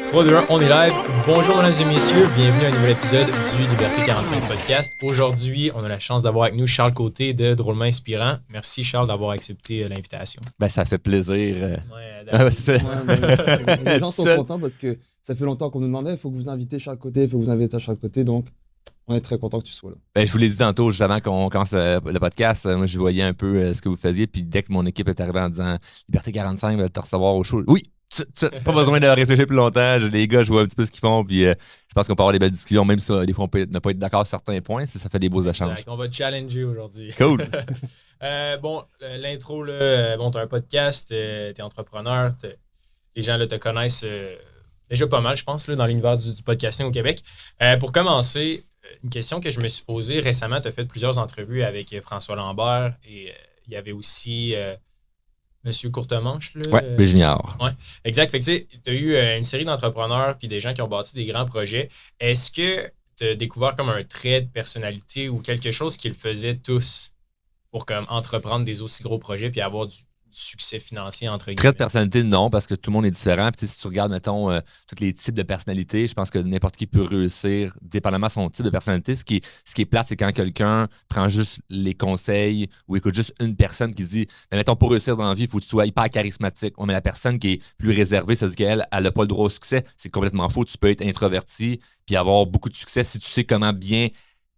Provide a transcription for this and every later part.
3, 2, 1, on est live. Bonjour mesdames et messieurs, bienvenue à un nouvel épisode du Liberté 45 podcast. Aujourd'hui, on a la chance d'avoir avec nous Charles Côté de Drôlement Inspirant. Merci Charles d'avoir accepté l'invitation. Ça fait plaisir. C'est les gens sont contents parce que ça fait longtemps qu'on nous demandait il faut que vous invitez Charles Côté, il faut que vous invitez Charles Côté, donc on est très content que tu sois là. Je vous l'ai dit tantôt, juste avant qu'on commence le podcast, moi je voyais un peu ce que vous faisiez, puis dès que mon équipe est arrivée en disant Liberté 45 va te recevoir au show, oui, pas besoin de réfléchir plus longtemps. Les gars, je vois un petit peu ce qu'ils font, puis je pense qu'on peut avoir des belles discussions, même si des fois on peut ne pas être d'accord sur certains points, ça fait des beaux échanges. On va te challenger aujourd'hui. Cool. L'intro, là, t'as un podcast, t'es entrepreneur, les gens là, te connaissent déjà pas mal, je pense, là, dans l'univers du podcasting au Québec. Pour commencer, une question que je me suis posée récemment, tu as fait plusieurs entrevues avec François Lambert et il y avait aussi Monsieur Courtemanche. Oui, le junior. Oui, exact. Fait que tu as eu une série d'entrepreneurs puis des gens qui ont bâti des grands projets. Est-ce que tu as découvert comme un trait de personnalité ou quelque chose qu'ils faisaient tous pour comme entreprendre des aussi gros projets puis avoir du succès financier, entre guillemets? Trait de personnalité, non, parce que tout le monde est différent. Puis, si tu regardes, mettons, tous les types de personnalités, je pense que n'importe qui peut réussir, dépendamment de son type de personnalité. Ce qui est plate, c'est quand quelqu'un prend juste les conseils ou écoute juste une personne qui dit mettons, pour réussir dans la vie, il faut que tu sois hyper charismatique. Mais la personne qui est plus réservée, ça veut dire qu'elle n'a pas le droit au succès. C'est complètement faux. Tu peux être introverti puis avoir beaucoup de succès si tu sais comment bien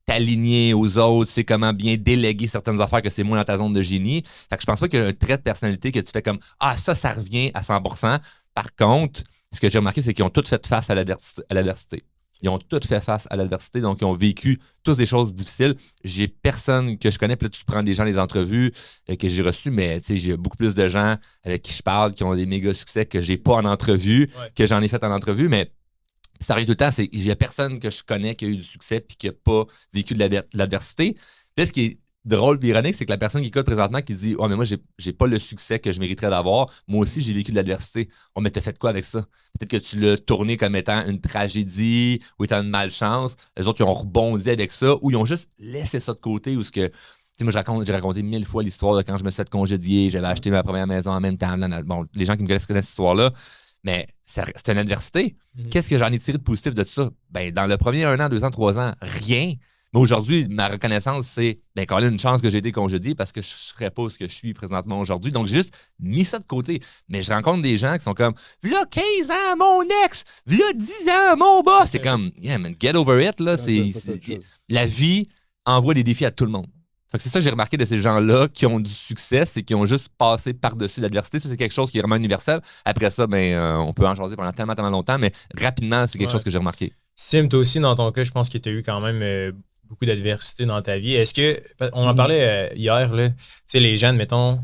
t'aligner aux autres, c'est comment bien déléguer certaines affaires que c'est moins dans ta zone de génie. Fait que je pense pas qu'il y a un trait de personnalité que tu fais comme « Ah, ça revient à 100%. » Par contre, ce que j'ai remarqué, c'est qu'ils ont tous fait face à l'adversité. Ils ont tous fait face à l'adversité, donc ils ont vécu toutes des choses difficiles. J'ai personne que je connais, puis là, tu prends des gens des entrevues que j'ai reçues, mais j'ai beaucoup plus de gens avec qui je parle qui ont des méga succès que j'ai pas en entrevue, que j'en ai fait en entrevue, mais ça arrive tout le temps, il n'y a personne que je connais qui a eu du succès et qui n'a pas vécu de l'adversité. Puis ce qui est drôle et ironique, c'est que la personne qui écoute présentement qui dit « Oh, mais moi, j'ai pas le succès que je mériterais d'avoir. Moi aussi, j'ai vécu de l'adversité. Oh, mais t'as fait quoi avec ça? Peut-être que tu l'as tourné comme étant une tragédie ou étant une malchance. Les autres, ils ont rebondi avec ça ou ils ont juste laissé ça de côté ou ce que. Moi, j'ai raconté 1000 fois l'histoire de quand je me suis fait congédier, j'avais acheté ma première maison en même temps. Bon, les gens qui me connaissent cette histoire-là. Mais c'est une adversité. Qu'est-ce que j'en ai tiré de positif de ça? Ben, dans le premier 1 an, 2 ans, 3 ans, rien. Mais aujourd'hui, ma reconnaissance, c'est quand même une chance que j'ai été congédié parce que je ne serais pas ce que je suis présentement aujourd'hui. Donc, j'ai juste mis ça de côté. Mais je rencontre des gens qui sont comme « V'là 15 ans, mon ex! V'là 10 ans, mon boss! » C'est comme « Yeah, man, get over it. » là. La vie envoie des défis à tout le monde. Fait que c'est ça que j'ai remarqué de ces gens-là qui ont du succès, c'est qu'ils ont juste passé par-dessus l'adversité. Ça, c'est quelque chose qui est vraiment universel. Après ça, on peut en jaser pendant tellement longtemps, mais rapidement, c'est quelque chose que j'ai remarqué. Sim, toi aussi, dans ton cas, je pense que tu as eu quand même beaucoup d'adversité dans ta vie. Est-ce que, on en parlait hier, là, tu sais, les gens, mettons,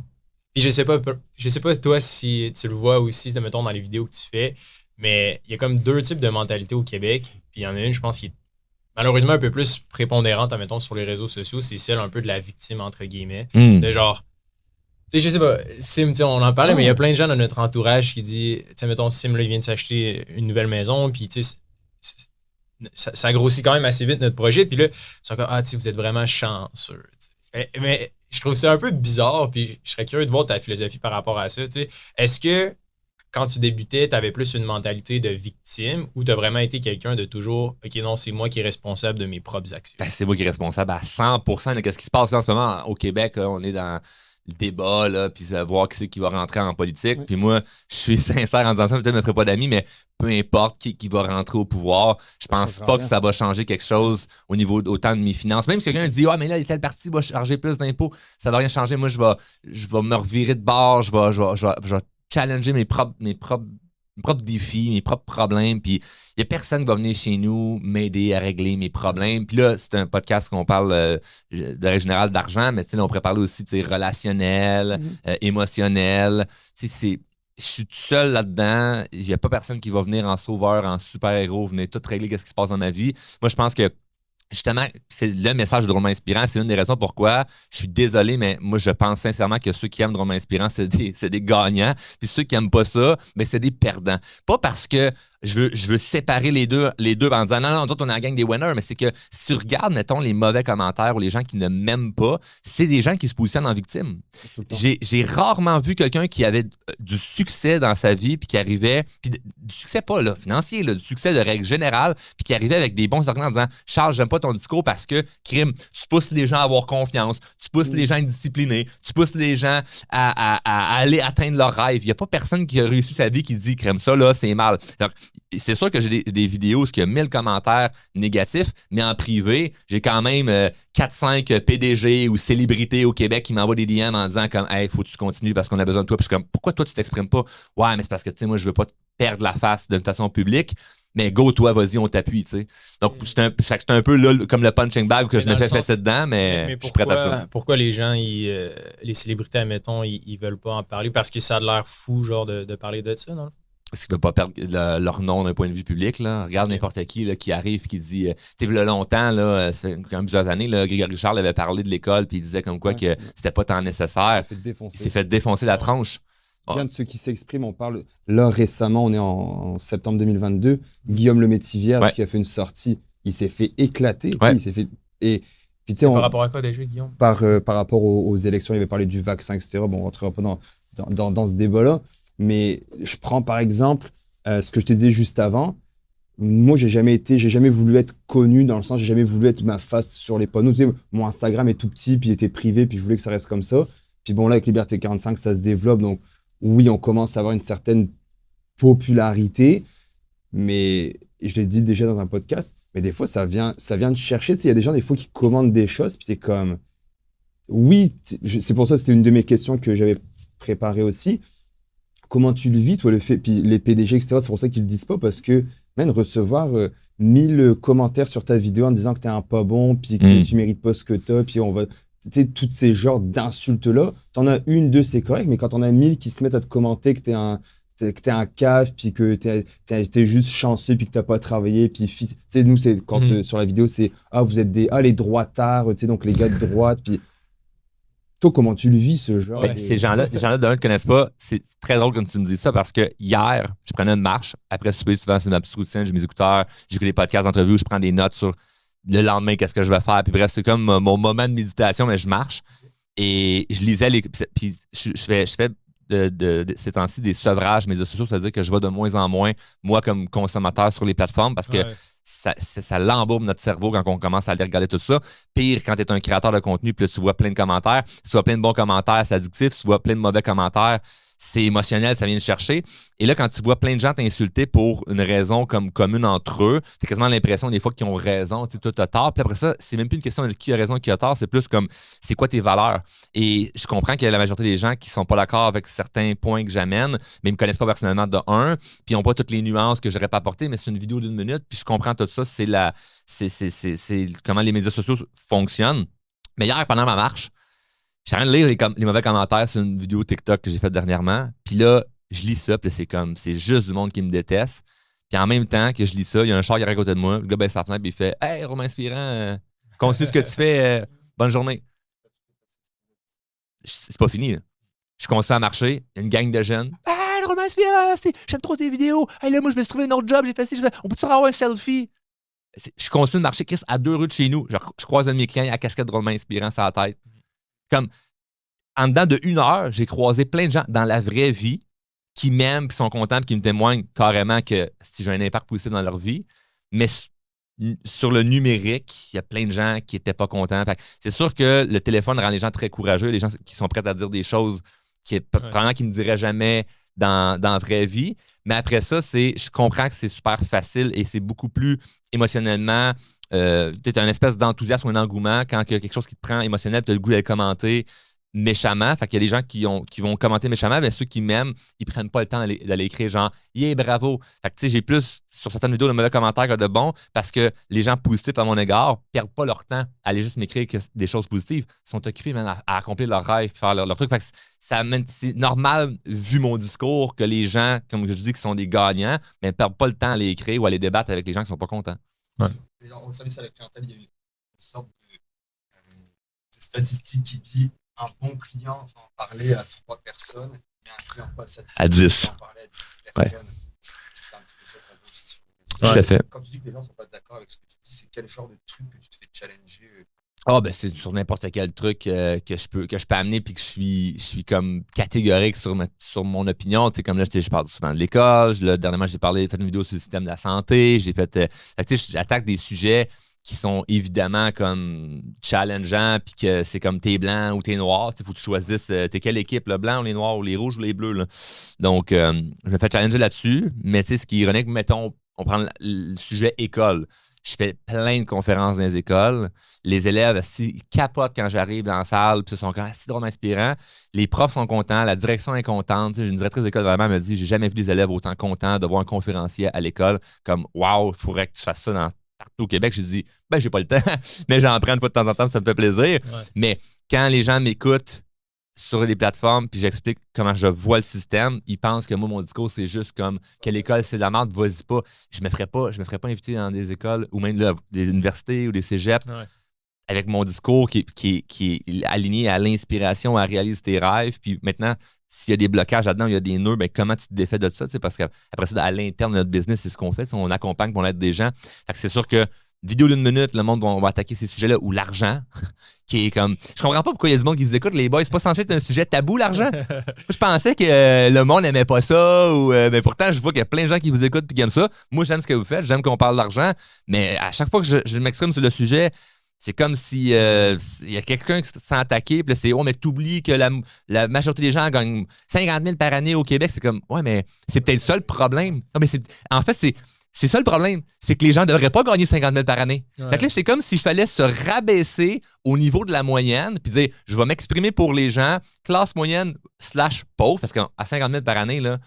puis je sais pas toi si tu le vois aussi, mettons, dans les vidéos que tu fais, mais il y a comme 2 types de mentalités au Québec, puis il y en a une, je pense, qui est malheureusement un peu plus prépondérante, admettons, sur les réseaux sociaux, c'est celle un peu de la victime, entre guillemets. De genre, tu sais, je sais pas, Sim, on en parlait, mais il y a plein de gens dans notre entourage qui disent, tu sais, mettons, Sim, là, il vient de s'acheter une nouvelle maison, puis tu sais, ça grossit quand même assez vite notre projet, puis là, ils sont comme, ah, tu sais, vous êtes vraiment chanceux. Mais je trouve ça un peu bizarre, puis je serais curieux de voir ta philosophie par rapport à ça, tu sais. Est-ce que quand tu débutais, tu avais plus une mentalité de victime ou tu as vraiment été quelqu'un de toujours « OK, non, c'est moi qui est responsable de mes propres actions ». C'est moi qui est responsable à 100%. De ce qui se passe là, en ce moment au Québec, là, on est dans le débat, là, puis voir qui c'est qui va rentrer en politique. Puis moi, je suis sincère en disant ça, peut-être que je me ferai pas d'amis, mais peu importe qui va rentrer au pouvoir, je pense pas que ça va changer quelque chose au niveau autant de mes finances. Même si quelqu'un dit « Ah, mais là, tel parti va charger plus d'impôts », ça va rien changer. Moi, je vais me revirer de bord, je vais challenger mes propres défis, mes propres problèmes. Puis il n'y a personne qui va venir chez nous m'aider à régler mes problèmes. Puis là, c'est un podcast qu'on parle de règle générale d'argent, mais on pourrait parler aussi relationnel, émotionnel. Je suis tout seul là-dedans. Il n'y a pas personne qui va venir en sauveur, en super-héros, venir tout régler ce qui se passe dans ma vie. Moi, je pense que justement, c'est le message de Drôlement Inspirant. C'est une des raisons pourquoi je suis désolé, mais moi, je pense sincèrement que ceux qui aiment Drôlement Inspirant, c'est des gagnants. Puis ceux qui n'aiment pas ça, c'est des perdants. Pas parce que je veux séparer les deux en disant non, d'autres, on est en gang des winners, mais c'est que si tu regardes, mettons, les mauvais commentaires ou les gens qui ne m'aiment pas, c'est des gens qui se positionnent en victime. J'ai rarement vu quelqu'un qui avait du succès dans sa vie, puis qui arrivait, puis du succès pas là, financier, là, du succès de règle générale, puis qui arrivait avec des bons arguments en disant Charles, j'aime pas ton discours parce que, crime, tu pousses les gens à avoir confiance, tu pousses les gens à être disciplinés, tu pousses les gens à aller atteindre leurs rêves. Il n'y a pas personne qui a réussi sa vie qui dit crème ça, là, c'est mal. Donc, c'est sûr que j'ai des vidéos où il y a 1000 commentaires négatifs, mais en privé, j'ai quand même 4-5 PDG ou célébrités au Québec qui m'envoient des DM en disant comme hey, faut que tu continues parce qu'on a besoin de toi. Puis je suis comme pourquoi toi tu t'exprimes pas? Ouais, mais c'est parce que tu sais, moi, je veux pas te perdre la face d'une façon publique. Mais go, toi, vas-y, on t'appuie, tu sais. Donc, c'est un peu là, comme le punching bag que je me fais fesser dedans, mais je suis prêt à ça. Pourquoi les gens, les célébrités, admettons, ils veulent pas en parler? Parce que ça a l'air fou, genre, de parler de ça, non? Parce qu'ils ne veulent pas perdre leur nom d'un point de vue public. Là. Regarde n'importe qui là, qui arrive et qui dit tu sais, il y a longtemps, là, ça fait quand même plusieurs années, là, Grégory Charles avait parlé de l'école puis il disait comme quoi que c'était pas tant nécessaire. Il s'est fait défoncer la tronche. Bien de ceux qui s'expriment, on parle. Là, récemment, on est en septembre 2022. Guillaume Lemaitre-Vierge qui a fait une sortie, il s'est fait éclater. Il s'est fait. Et puis, par rapport à quoi déjà, Guillaume? Par rapport aux élections, il avait parlé du vaccin, etc. Bon, on ne rentrera pas dans ce débat-là. Mais je prends par exemple ce que je te disais juste avant. Moi, j'ai jamais voulu être connu dans le sens, j'ai jamais voulu être ma face sur les panneaux. Tu sais, mon Instagram est tout petit, puis il était privé, puis je voulais que ça reste comme ça. Puis bon, là, avec Liberté 45, ça se développe. Donc, oui, on commence à avoir une certaine popularité. Mais je l'ai dit déjà dans un podcast, mais des fois, ça vient te chercher. Tu sais, il y a des gens, des fois, qui commandent des choses, puis t'es comme. Oui, c'est pour ça que c'était une de mes questions que j'avais préparées aussi. Comment tu le vis, toi, le fait, puis les PDG, etc., c'est pour ça qu'ils le disent pas, parce que, même recevoir 1000 commentaires sur ta vidéo en disant que t'es un pas bon, puis que tu mérites pas ce que t'as, puis on va, tu sais, tous ces genres d'insultes-là, t'en as une, deux, c'est correct, mais quand t'en as 1000 qui se mettent à te commenter que t'es un cave, puis que t'es juste chanceux, puis que t'as pas travaillé, puis, tu sais, nous, c'est quand, sur la vidéo, c'est, vous êtes les droitards, tu sais, donc les gars de droite, puis toi, comment tu le vis, ce genre? Ces gens-là, ne connaissent pas. C'est très drôle quand tu me dis ça parce que hier, je prenais une marche. Après souper, souvent, c'est ma petite routine. J'ai mes écouteurs, j'écoute des podcasts d'entrevue, je prends des notes sur le lendemain, qu'est-ce que je vais faire. Puis bref, c'est comme mon moment de méditation, mais je marche. Et je lisais les. Puis je fais ces temps-ci des sevrages médias sociaux, c'est-à-dire que je vais de moins en moins, moi, comme consommateur sur les plateformes parce que ça l'embourbe notre cerveau quand on commence à aller regarder tout ça. Pire, quand tu es un créateur de contenu, puis là, tu vois plein de commentaires. Si tu vois plein de bons commentaires, c'est addictif. Si tu vois plein de mauvais commentaires, c'est émotionnel, ça vient te chercher. Et là, quand tu vois plein de gens t'insulter pour une raison comme commune entre eux, tu as quasiment l'impression des fois qu'ils ont raison, tu sais, toi, tu as tort. Puis après ça, c'est même plus une question de qui a raison, qui a tort, c'est plus comme c'est quoi tes valeurs. Et je comprends qu'il y a la majorité des gens qui sont pas d'accord avec certains points que j'amène, mais ils me connaissent pas personnellement de un, puis ils n'ont pas toutes les nuances que j'aurais pas apportées, mais c'est une vidéo d'1 minute, puis je comprends tout ça, c'est comment les médias sociaux fonctionnent. Mais hier, pendant ma marche, j'ai en train de lire les mauvais commentaires sur une vidéo TikTok que j'ai faite dernièrement. Puis là, je lis ça, puis c'est juste du monde qui me déteste. Puis en même temps que je lis ça, il y a un char qui est à côté de moi. Le gars baisse sa fenêtre, puis il fait Hey, Romain Inspirant, continue ce que tu fais, bonne journée. C'est pas fini, là. Je continue à marcher, il y a une gang de jeunes. Hey, Romain Inspirant, j'aime trop tes vidéos. Hey, là, moi, je me suis trouvé un autre job, j'ai fait ça. On peut-tu avoir un selfie? Je continue de marcher, Chris, à 2 rues de chez nous. Je croise un de mes clients à casquette de Romain Inspirant sur la tête. Comme, en dedans de 1 heure, j'ai croisé plein de gens dans la vraie vie qui m'aiment, qui sont contents, qui me témoignent carrément que si j'ai un impact positif dans leur vie. Mais sur le numérique, il y a plein de gens qui n'étaient pas contents. C'est sûr que le téléphone rend les gens très courageux, les gens qui sont prêts à dire des choses probablement qu'ils ne me diraient jamais dans la vraie vie. Mais après ça, je comprends que c'est super facile et c'est beaucoup plus émotionnellement. Tu as une espèce d'enthousiasme ou un engouement quand il y a quelque chose qui te prend émotionnel, tu as le goût d'aller commenter méchamment. Fait qu'il y a des gens qui vont commenter méchamment, mais ceux qui m'aiment, ils prennent pas le temps d'aller écrire genre yeah, bravo. Fait que tu sais, j'ai plus sur certaines vidéos de mauvais commentaires que de bons parce que les gens positifs à mon égard perdent pas leur temps à aller juste m'écrire des choses positives. Ils sont occupés même à accomplir leurs rêves et faire leur truc. Fait que c'est normal, vu mon discours, que les gens, comme je dis, qui sont des gagnants, mais ne perdent pas le temps à aller écrire ou à aller débattre avec les gens qui sont pas contents. Ouais. Au service à la clientèle, il y a une sorte de statistique qui dit un bon client va en parler à 3 personnes, mais un client pas satisfait à 10. va en parler à 10 personnes. Ouais. C'est un petit peu ça qu'on veut Tout à fait. Quand tu dis que les gens sont pas d'accord avec ce que tu dis, c'est quel genre de truc que tu te fais challenger? Ah, ben c'est sur n'importe quel truc que je peux amener puis que je suis comme catégorique sur mon opinion. Tu sais, comme là, je parle souvent de l'école. Là, dernièrement, j'ai fait une vidéo sur le système de la santé. J'ai fait. Tu sais, j'attaque des sujets qui sont évidemment comme challengeants puis que c'est comme t'es blanc ou t'es noir. Il faut que tu choisisses t'es quelle équipe, le blanc ou les noirs ou les rouges ou les bleus. Là. Donc, je me fais challenger là-dessus. Mais tu sais, ce qui est ironique, mettons, on prend le sujet école. Je fais plein de conférences dans les écoles. Les élèves, ils capotent quand j'arrive dans la salle, puis ils sont quand même si drôlement inspirants. Les profs sont contents, la direction est contente. Tu sais, une directrice d'école vraiment me dit j'ai jamais vu des élèves autant contents de voir un conférencier à l'école. Comme waouh, il faudrait que tu fasses ça partout au Québec. Je dis ben j'ai pas le temps, mais j'en prends une fois de temps en temps, ça me fait plaisir. Ouais. Mais quand les gens m'écoutent sur des plateformes, puis j'explique comment je vois le système, ils pensent que moi, mon discours, c'est juste comme que l'école, c'est de la merde, vas-y pas. Je me ferais pas inviter dans des écoles ou même là, des universités ou des cégeps avec mon discours qui est aligné à l'inspiration, à réaliser tes rêves. Puis maintenant, s'il y a des blocages là-dedans, il y a des nœuds, ben comment tu te défais de ça? Parce qu'après ça, à l'interne de notre business, c'est ce qu'on fait. On accompagne pour aide des gens. Fait que c'est sûr que vidéo d'une minute, le monde va attaquer ces sujets-là, ou l'argent, qui est comme... Je comprends pas pourquoi il y a du monde qui vous écoute, les boys. C'est pas censé être un sujet tabou, l'argent. Je pensais que le monde n'aimait pas ça, mais pourtant, je vois qu'il y a plein de gens qui vous écoutent et qui aiment ça. Moi, j'aime ce que vous faites, j'aime qu'on parle d'argent, mais à chaque fois que je m'exprime sur le sujet, c'est comme si il y a quelqu'un qui se sent attaqué, puis là, c'est « Oh, mais t'oublies que la majorité des gens gagnent 50 000 par année au Québec. » C'est comme « Ouais, mais c'est peut-être ça le problème. » Non, mais en fait, c'est ça le problème, c'est que les gens ne devraient pas gagner 50 000 par année. Ouais. Fait que là, c'est comme s'il fallait se rabaisser au niveau de la moyenne, puis dire, je vais m'exprimer pour les gens, classe moyenne / pauvre, parce qu'à 50 000 par année, là,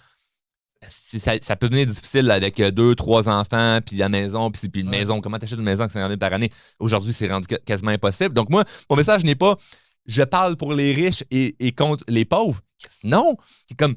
ça peut devenir difficile là, avec 2, 3 enfants, puis la maison, puis une maison. Comment t'achètes une maison avec 50 000 par année? Aujourd'hui, c'est rendu quasiment impossible. Donc moi, mon message n'est pas, je parle pour les riches et contre les pauvres. Non, c'est comme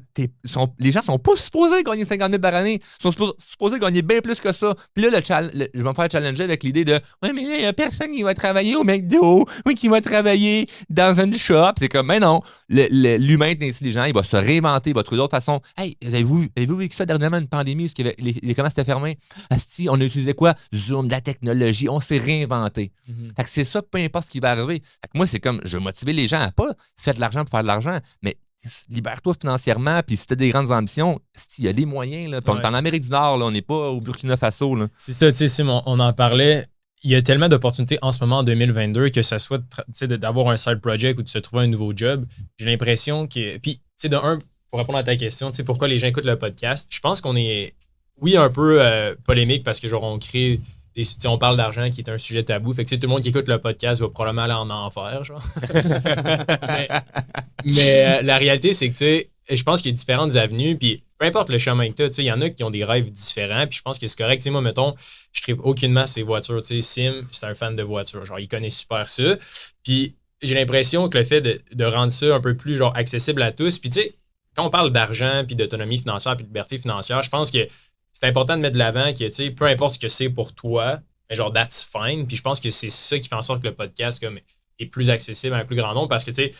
les gens sont pas supposés gagner 50 000 par année. Ils sont supposés gagner bien plus que ça. Puis là, je vais me faire challenger avec l'idée de « Ouais, mais là, il n'y a personne qui va travailler au McDo, oui, qui va travailler dans une shop. » C'est comme, mais non, l'humain est intelligent, il va se réinventer, il va trouver d'autres façons. Hey, avez-vous vécu ça dernièrement, une pandémie, où les commerces étaient fermés? Asti, on a utilisé quoi? Zoom, de la technologie, on s'est réinventé. Fait que c'est ça, peu importe ce qui va arriver. Fait que moi, c'est comme, je veux motiver les gens à pas faire de l'argent pour faire de l'argent, mais libère-toi financièrement, puis si tu as des grandes ambitions, il y a des moyens. Là. On est en Amérique du Nord, là, on n'est pas au Burkina Faso. Là. C'est ça, tu sais, Sim, on en parlait. Il y a tellement d'opportunités en ce moment en 2022 que ça soit d'avoir un side project ou de se trouver un nouveau job. J'ai l'impression que. Puis, tu sais, pour répondre à ta question, tu sais, pourquoi les gens écoutent le podcast, je pense qu'on est, oui, un peu polémique parce que, genre, on crée. On parle d'argent qui est un sujet tabou. Fait que tout le monde qui écoute le podcast va probablement aller en enfer, genre. mais la réalité, c'est que tu sais, je pense qu'il y a différentes avenues. Puis peu importe le chemin que tu as, il y en a qui ont des rêves différents. Puis je pense que c'est correct. T'sais, moi, mettons, je tripe aucunement ces voitures. Sim, c'est un fan de voitures. Genre, il connaît super ça. Puis j'ai l'impression que le fait de rendre ça un peu plus genre accessible à tous. Puis tu sais, quand on parle d'argent, puis d'autonomie financière, puis de liberté financière, je pense que c'est important de mettre de l'avant que, tu sais, peu importe ce que c'est pour toi, mais genre, that's fine. Puis je pense que c'est ça qui fait en sorte que le podcast comme, est plus accessible à un plus grand nombre parce que, tu sais,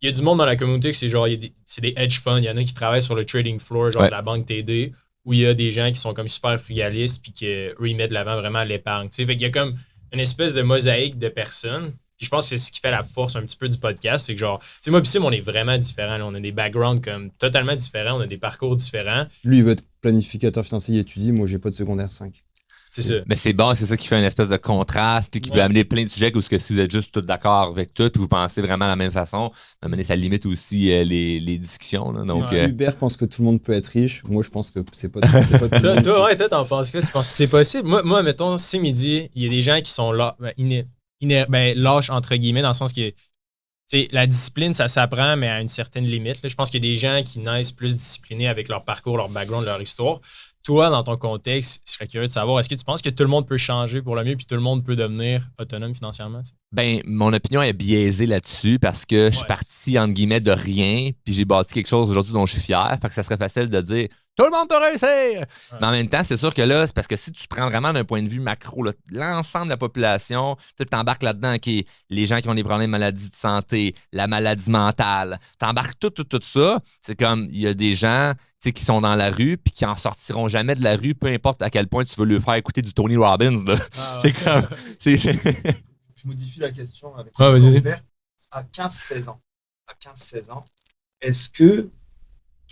il y a du monde dans la communauté que c'est genre, c'est des hedge funds. Il y en a qui travaillent sur le trading floor, genre de la banque TD, où il y a des gens qui sont comme super frugalistes puis qu'eux, ils mettent de l'avant vraiment l'épargne. Tu sais, fait qu'il y a comme une espèce de mosaïque de personnes. Puis je pense que c'est ce qui fait la force un petit peu du podcast. C'est que genre, tu sais, moi, Sim, on est vraiment différents. Là. On a des backgrounds comme totalement différents. On a des parcours différents. Lui, il veut être planificateur financier, il étudie. Moi, j'ai pas de secondaire 5. C'est ça. Mais c'est bon, c'est ça qui fait une espèce de contraste, qui peut amener plein de sujets où si vous êtes juste tous d'accord avec tout, vous pensez vraiment de la même façon, ça limite aussi les discussions. Là, donc, Hubert pense que tout le monde peut être riche. Moi, je pense que c'est pas toi, t'en penses quoi? Tu penses que c'est possible? Moi, mettons, si midi, il y a des gens qui sont là, lâches, entre guillemets, dans le sens que la discipline, ça s'apprend, mais à une certaine limite. Là. Je pense qu'il y a des gens qui naissent plus disciplinés avec leur parcours, leur background, leur histoire. Toi, dans ton contexte, je serais curieux de savoir, est-ce que tu penses que tout le monde peut changer pour le mieux puis tout le monde peut devenir autonome financièrement? Ben, mon opinion est biaisée là-dessus parce que je suis parti, entre guillemets, de rien puis j'ai bâti quelque chose aujourd'hui dont je suis fier. Fait que ça serait facile de dire Tout le monde peut réussir! Mais en même temps, c'est sûr que là, c'est parce que si tu prends vraiment d'un point de vue macro, là, l'ensemble de la population, tu t'embarques là-dedans, qui les gens qui ont des problèmes de maladie de santé, la maladie mentale, t'embarques tout ça. C'est comme, il y a des gens qui sont dans la rue puis qui en sortiront jamais de la rue, peu importe à quel point tu veux leur faire écouter du Tony Robbins. Là. C'est comme... Je modifie la question avec vas-y. À 15-16 ans. À 15-16 ans, est-ce que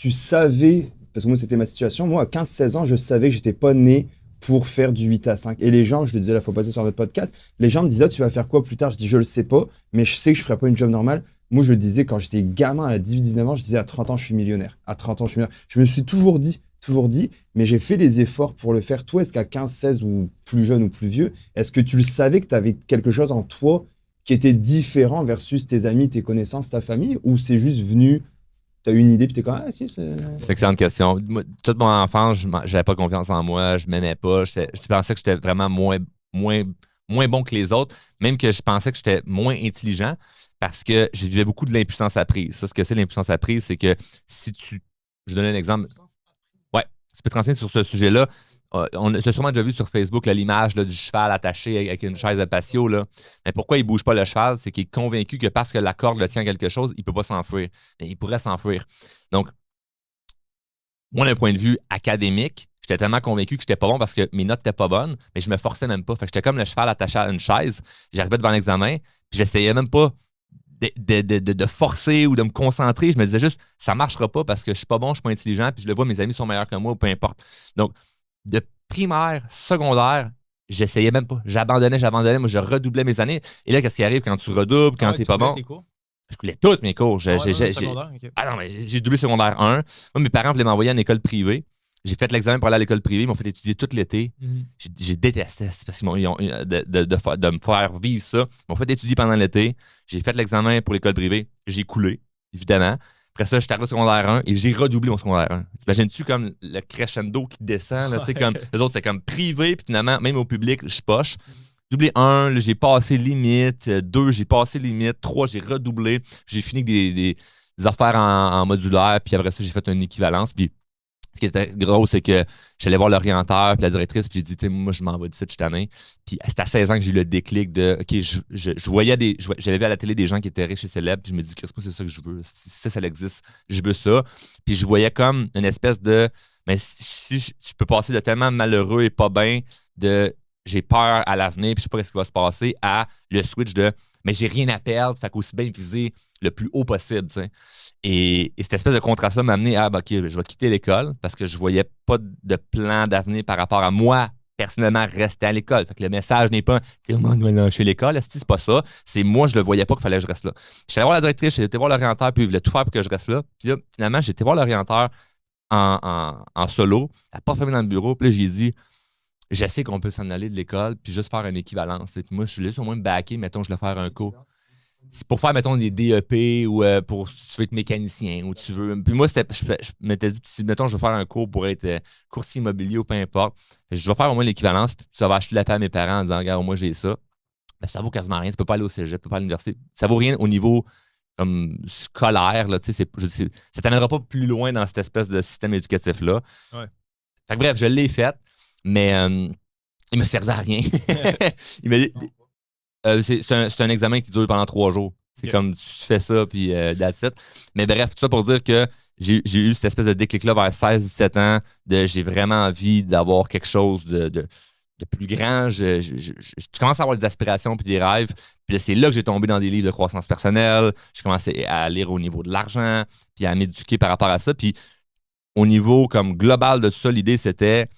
Tu savais, parce que moi c'était ma situation, moi à 15-16 ans, je savais que j'étais pas né pour faire du 8 à 5. Et les gens, je le disais la fois passée sur notre podcast, les gens me disaient, tu vas faire quoi plus tard? Je dis, je le sais pas, mais je sais que je ferai pas une job normale. Moi, je le disais quand j'étais gamin à 18-19 ans, je disais à 30 ans, je suis millionnaire. À 30 ans, je suis millionnaire. Je me suis toujours dit, mais j'ai fait les efforts pour le faire. Toi, est-ce qu'à 15-16 ou plus jeune ou plus vieux, est-ce que tu le savais que tu avais quelque chose en toi qui était différent versus tes amis, tes connaissances, ta famille, ou c'est juste venu, t'as eu une idée puis t'es comme, ah, ok, c'est... C'est une excellente question. Moi, toute mon enfance, j'avais pas confiance en moi, je m'aimais pas. Je pensais que j'étais vraiment moins bon que les autres, même que je pensais que j'étais moins intelligent parce que je vivais beaucoup de l'impuissance apprise. Ça, ce que c'est l'impuissance apprise, c'est que si tu... Je vais donner un exemple. Ouais, tu peux te renseigner sur ce sujet-là. On a sûrement déjà vu sur Facebook là, l'image là, du cheval attaché avec une chaise de patio. Là. Mais pourquoi il ne bouge pas le cheval? C'est qu'il est convaincu que parce que la corde le tient à quelque chose, il ne peut pas s'enfuir. Mais il pourrait s'enfuir. Donc, moi, d'un point de vue académique, j'étais tellement convaincu que j'étais pas bon parce que mes notes n'étaient pas bonnes, mais je me forçais même pas. Fait que j'étais comme le cheval attaché à une chaise. J'arrivais devant l'examen, puis j'essayais même pas de forcer ou de me concentrer. Je me disais juste, ça marchera pas parce que je suis pas bon, je suis pas intelligent, puis je le vois, mes amis sont meilleurs que moi, ou peu importe. Donc, de primaire, secondaire, j'essayais même pas. J'abandonnais. Moi, je redoublais mes années. Et là, qu'est-ce qui arrive quand tu redoubles, quand t'es pas bon? Je voulais toutes mes cours. Ah non, mais j'ai doublé secondaire 1. Moi, mes parents voulaient m'envoyer en école privée. J'ai fait l'examen pour aller à l'école privée. Ils m'ont fait étudier tout l'été. J'ai détesté parce qu'ils de me faire vivre ça. Ils m'ont fait étudier pendant l'été. J'ai fait l'examen pour l'école privée. J'ai coulé, évidemment. Après ça, je suis arrivé au secondaire 1 et j'ai redoublé mon secondaire 1. T'imagines-tu comme le crescendo qui descend? Là, comme, les autres, c'est comme privé. Puis finalement, même au public, je poche. Doublé 1, j'ai passé limite. 2, j'ai passé limite. 3, j'ai redoublé. J'ai fini avec des affaires en modulaire. Puis après ça, j'ai fait une équivalence. Puis ce qui était gros, c'est que j'allais voir l'orienteur puis la directrice. Puis j'ai dit, moi, je m'en vais d'ici cette année. Puis c'était à 16 ans que j'ai eu le déclic de, OK, je voyais j'avais vu à la télé des gens qui étaient riches et célèbres. Puis je me dis, Chris, c'est ça que je veux. Si ça existe, je veux ça. Puis je voyais comme une espèce de, mais si tu peux passer de tellement malheureux et pas bien de j'ai peur à l'avenir, puis je sais pas ce qui va se passer, à le switch de mais j'ai rien à perdre, fait qu'aussi bien viser le plus haut possible. Tu sais. Et cette espèce de contraste-là m'a amené à OK, je vais quitter l'école parce que je voyais pas de plan d'avenir par rapport à moi, personnellement, rester à l'école. Fait que le message n'est pas tout le monde doit lâcher l'école, c'est pas ça. C'est moi, je le voyais pas qu'il fallait que je reste là. Puis j'allais voir la directrice, j'ai été voir l'orienteur, puis il voulait tout faire pour que je reste là. Puis là, finalement, j'ai été voir l'orienteur en solo. Elle n'a pas fermé dans le bureau, puis là, j'ai dit. Je sais qu'on peut s'en aller de l'école puis juste faire une équivalence. Puis moi, je suis là au moins me backer, mettons, je vais faire un cours. C'est pour faire, mettons, des DEP ou pour si tu veux être mécanicien ou tu veux. Puis moi, je m'étais dit, si, mettons, je vais faire un cours pour être courtier immobilier ou peu importe, je vais faire au moins l'équivalence, puis ça va acheter la paix à mes parents en disant, regarde, moi, j'ai ça. Mais ça vaut quasiment rien. Tu peux pas aller au cégep, tu peux pas aller à l'université. Ça vaut rien au niveau comme scolaire. Là, ça ne t'amènera pas plus loin dans cette espèce de système éducatif-là. Ouais. Fait que bref, je l'ai fait. Mais il me servait à rien. Il m'a dit, c'est un examen qui dure pendant 3 jours. C'est comme tu fais ça, puis that's it. Mais bref, tout ça pour dire que j'ai eu cette espèce de déclic-là vers 16-17 ans, j'ai vraiment envie d'avoir quelque chose de plus grand. Je commence à avoir des aspirations puis des rêves. Puis c'est là que j'ai tombé dans des livres de croissance personnelle. J'ai commencé à lire au niveau de l'argent, puis à m'éduquer par rapport à ça. Puis au niveau comme global de tout ça, l'idée, c'était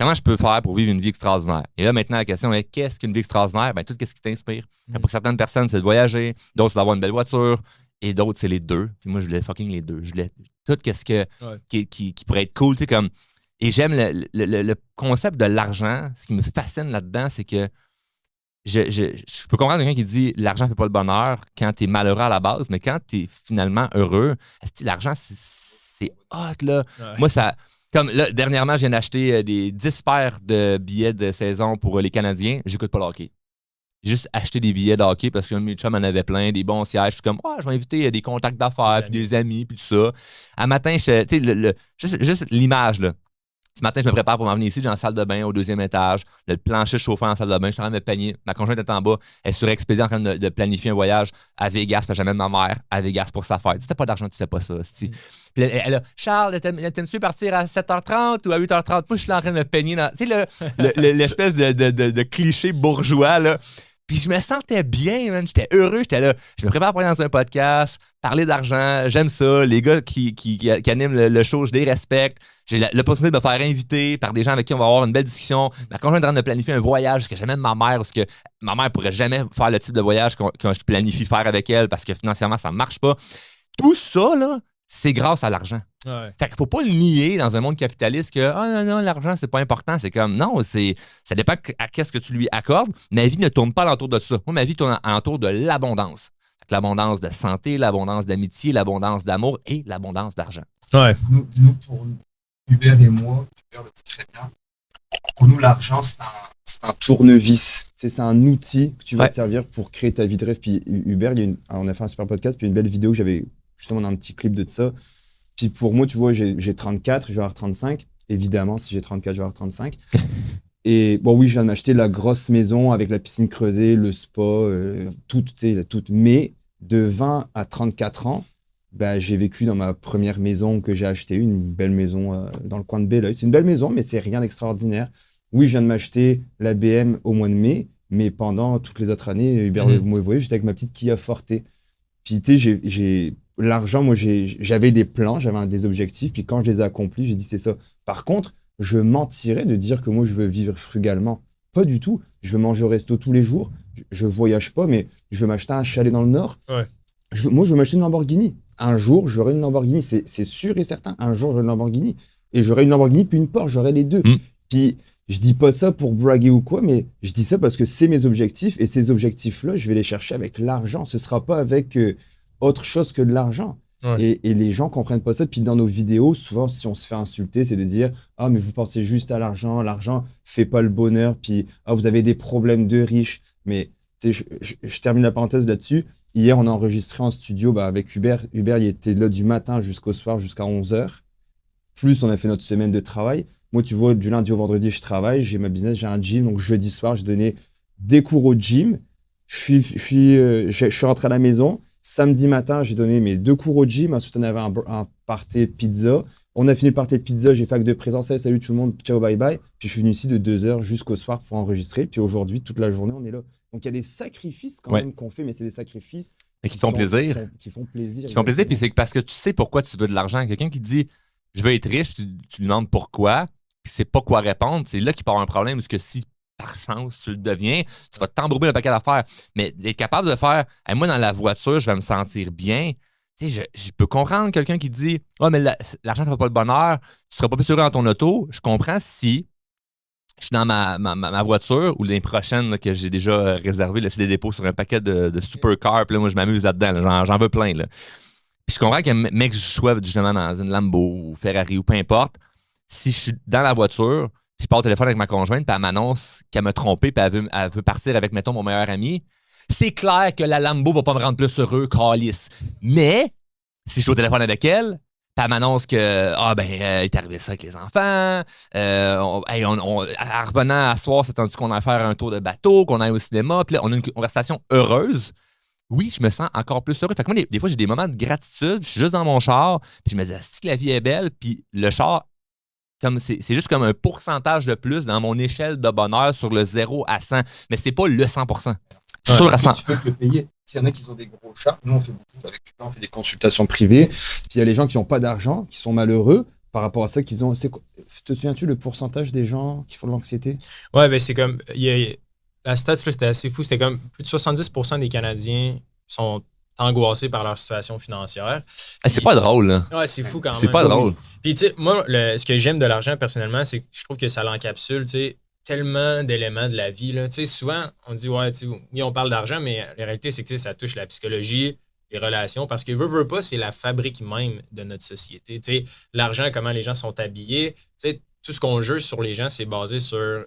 comment je peux faire pour vivre une vie extraordinaire? Et là, maintenant, la question est qu'est-ce qu'une vie extraordinaire? Ben, tout ce qui t'inspire. Pour certaines personnes, c'est de voyager. D'autres, c'est d'avoir une belle voiture. Et d'autres, c'est les deux. Puis moi, je voulais fucking les deux. Je voulais tout qui pourrait être cool. Tu sais, comme... Et j'aime le concept de l'argent. Ce qui me fascine là-dedans, c'est que je peux comprendre quelqu'un qui dit l'argent ne fait pas le bonheur quand tu es malheureux à la base, mais quand tu es finalement heureux, l'argent, c'est hot, là. Ouais. Moi, ça... Comme là, dernièrement, je viens d'acheter des 10 paires de billets de saison pour les Canadiens. J'écoute pas le hockey. juste acheté des billets de hockey parce que mes chums en avaient plein, des bons sièges. Je suis comme, je vais inviter des contacts d'affaires, puis des amis, puis tout ça. À matin, tu sais, juste l'image, là. Ce matin, je me prépare pour m'en venir ici, j'ai une salle de bain au 2e étage, le plancher chauffant en salle de bain, je suis en train de me peigner. Ma conjointe est en bas, elle est sur Expedia en train de planifier un voyage à Vegas, parce que j'amène ma mère à Vegas pour sa fête. Si t'as pas d'argent, tu fais pas ça. Puis elle a, Charles, t'aimes-tu partir à 7h30 ou à 8h30? Moi, je suis là en train de me peigner dans. Tu sais, l'espèce de cliché bourgeois, là. Puis je me sentais bien, man. J'étais heureux, j'étais là. Je me prépare pour aller dans un podcast, parler d'argent, j'aime ça. Les gars qui animent le show, je les respecte. J'ai l'opportunité de me faire inviter par des gens avec qui on va avoir une belle discussion. Ma conjointe est en train de planifier un voyage que j'amène ma mère, parce que ma mère pourrait jamais faire le type de voyage que je planifie faire avec elle parce que financièrement, ça marche pas. Tout ça, là, c'est grâce à l'argent. Ouais. Fait qu'il faut pas le nier dans un monde capitaliste que non, l'argent, c'est pas important. C'est comme non, ça dépend à qu'est-ce que tu lui accordes. Ma vie ne tourne pas alentour de ça. Moi, ma vie tourne alentour de l'abondance. L'abondance de santé, l'abondance d'amitié, l'abondance d'amour et l'abondance d'argent. Ouais. Nous, pour Hubert et moi, Hubert le dit très bien, pour nous, l'argent, c'est un Tournevis. C'est un outil que tu vas Ouais. te servir pour créer ta vie de rêve. Puis Hubert, on a fait un super podcast, puis une belle vidéo que j'avais justement dans un petit clip de ça. Puis pour moi, tu vois, j'ai 34, je vais avoir 35. Évidemment, si j'ai 34, je vais avoir 35. Et bon, oui, je viens de m'acheter la grosse maison avec la piscine creusée, le spa, tout, tu sais, tout. Mais de 20 à 34 ans, bah, j'ai vécu dans ma première maison que j'ai achetée, une belle maison dans le coin de Belleuil. C'est une belle maison, mais c'est rien d'extraordinaire. Oui, je viens de m'acheter la BM au mois de mai, mais pendant toutes les autres années, Hubert, vous me voyez, j'étais avec ma petite Kia Forte. Puis, tu sais, l'argent, moi, j'avais des plans, j'avais des objectifs, puis quand je les ai accomplis, j'ai dit c'est ça. Par contre, je mentirais de dire que moi, je veux vivre frugalement. Pas du tout. Je veux manger au resto tous les jours. Je voyage pas, mais je veux m'acheter un chalet dans le Nord. Ouais. Moi, je veux m'acheter une Lamborghini. Un jour, j'aurai une Lamborghini. C'est sûr et certain. Un jour, j'aurai une Lamborghini. Et j'aurai une Lamborghini puis une Porsche. J'aurai les deux. Puis, je dis pas ça pour braguer ou quoi, mais je dis ça parce que c'est mes objectifs. Et ces objectifs-là, je vais les chercher avec l'argent. Ce sera pas avec autre chose que de l'argent. Ouais. Et les gens comprennent pas ça. Puis dans nos vidéos, souvent, si on se fait insulter, c'est de dire « Ah, mais vous pensez juste à l'argent fait pas le bonheur. » Puis « Ah, vous avez des problèmes de riches. » Mais tu sais, je termine la parenthèse là-dessus. Hier, on a enregistré en studio avec Hubert. Hubert, il était là du matin jusqu'au soir, jusqu'à 11h. Plus, on a fait notre semaine de travail. Moi, tu vois, du lundi au vendredi, je travaille. J'ai ma business, j'ai un gym. Donc, jeudi soir, j'ai donné des cours au gym. Je suis rentré à la maison. Samedi matin, j'ai donné mes 2 cours au gym. Ensuite, on avait un party pizza. On a fini le party pizza. J'ai fait acte de présence. Salut tout le monde. Ciao, bye bye. Puis je suis venu ici de 2h jusqu'au soir pour enregistrer. Puis aujourd'hui, toute la journée, on est là. Donc il y a des sacrifices quand même qu'on fait, mais c'est des sacrifices qui font plaisir. Qui font plaisir. Qui font plaisir. Puis c'est parce que tu sais pourquoi tu veux de l'argent. Quelqu'un qui dit je veux être riche, tu lui demandes pourquoi, puis c'est pas quoi répondre. C'est là qu'il peut y avoir un problème. Parce que si par chance, tu le deviens, tu vas t'embourber le paquet d'affaires. Mais d'être capable de faire, hey, moi, dans la voiture, je vais me sentir bien. Je peux comprendre quelqu'un qui dit mais l'argent ne fera pas le bonheur, tu ne seras pas plus heureux dans ton auto. Je comprends si je suis dans ma voiture ou les prochaines là, que j'ai déjà réservé, laissé des dépôts sur un paquet de supercars. Puis là, moi, je m'amuse là-dedans. Là, j'en veux plein. Là. Puis je comprends que mec, je sois justement dans une Lambo ou Ferrari ou peu importe, si je suis dans la voiture, je parle au téléphone avec ma conjointe, puis elle m'annonce qu'elle m'a trompé, puis elle veut partir avec, mettons, mon meilleur ami. C'est clair que la Lambo va pas me rendre plus heureux, calice. Mais, si je suis au téléphone avec elle, puis elle m'annonce que, il est arrivé ça avec les enfants, en revenant à soir, c'est tendu qu'on a faire un tour de bateau, qu'on aille au cinéma, puis là, on a une conversation heureuse. Oui, je me sens encore plus heureux. Fait que moi, des fois, j'ai des moments de gratitude, je suis juste dans mon char, puis je me dis, si la vie est belle, puis le char, c'est juste comme un pourcentage de plus dans mon échelle de bonheur sur le 0 à 100. Mais c'est pas le 100%. Sûr à 100. Tu peux te le payer. S'il y en a qui ont des gros chats, nous on fait beaucoup avec eux, on fait des consultations privées. Puis il y a les gens qui n'ont pas d'argent, qui sont malheureux par rapport à ça qu'ils ont. Te souviens-tu le pourcentage des gens qui font de l'anxiété? Ouais, ben c'est comme. La stat, là, c'était assez fou. C'était comme plus de 70% des Canadiens sont angoissés par leur situation financière. C'est pas drôle, là. Ouais, c'est fou quand même. C'est pas drôle. Puis, tu sais, moi, ce que j'aime de l'argent, personnellement, c'est que je trouve que ça l'encapsule, tu sais, tellement d'éléments de la vie, là. Tu sais, souvent, on dit, ouais, tu sais, oui, on parle d'argent, mais la réalité, c'est que ça touche la psychologie, les relations, parce que veut pas, c'est la fabrique même de notre société. Tu sais, l'argent, comment les gens sont habillés, tu sais, tout ce qu'on juge sur les gens, c'est basé sur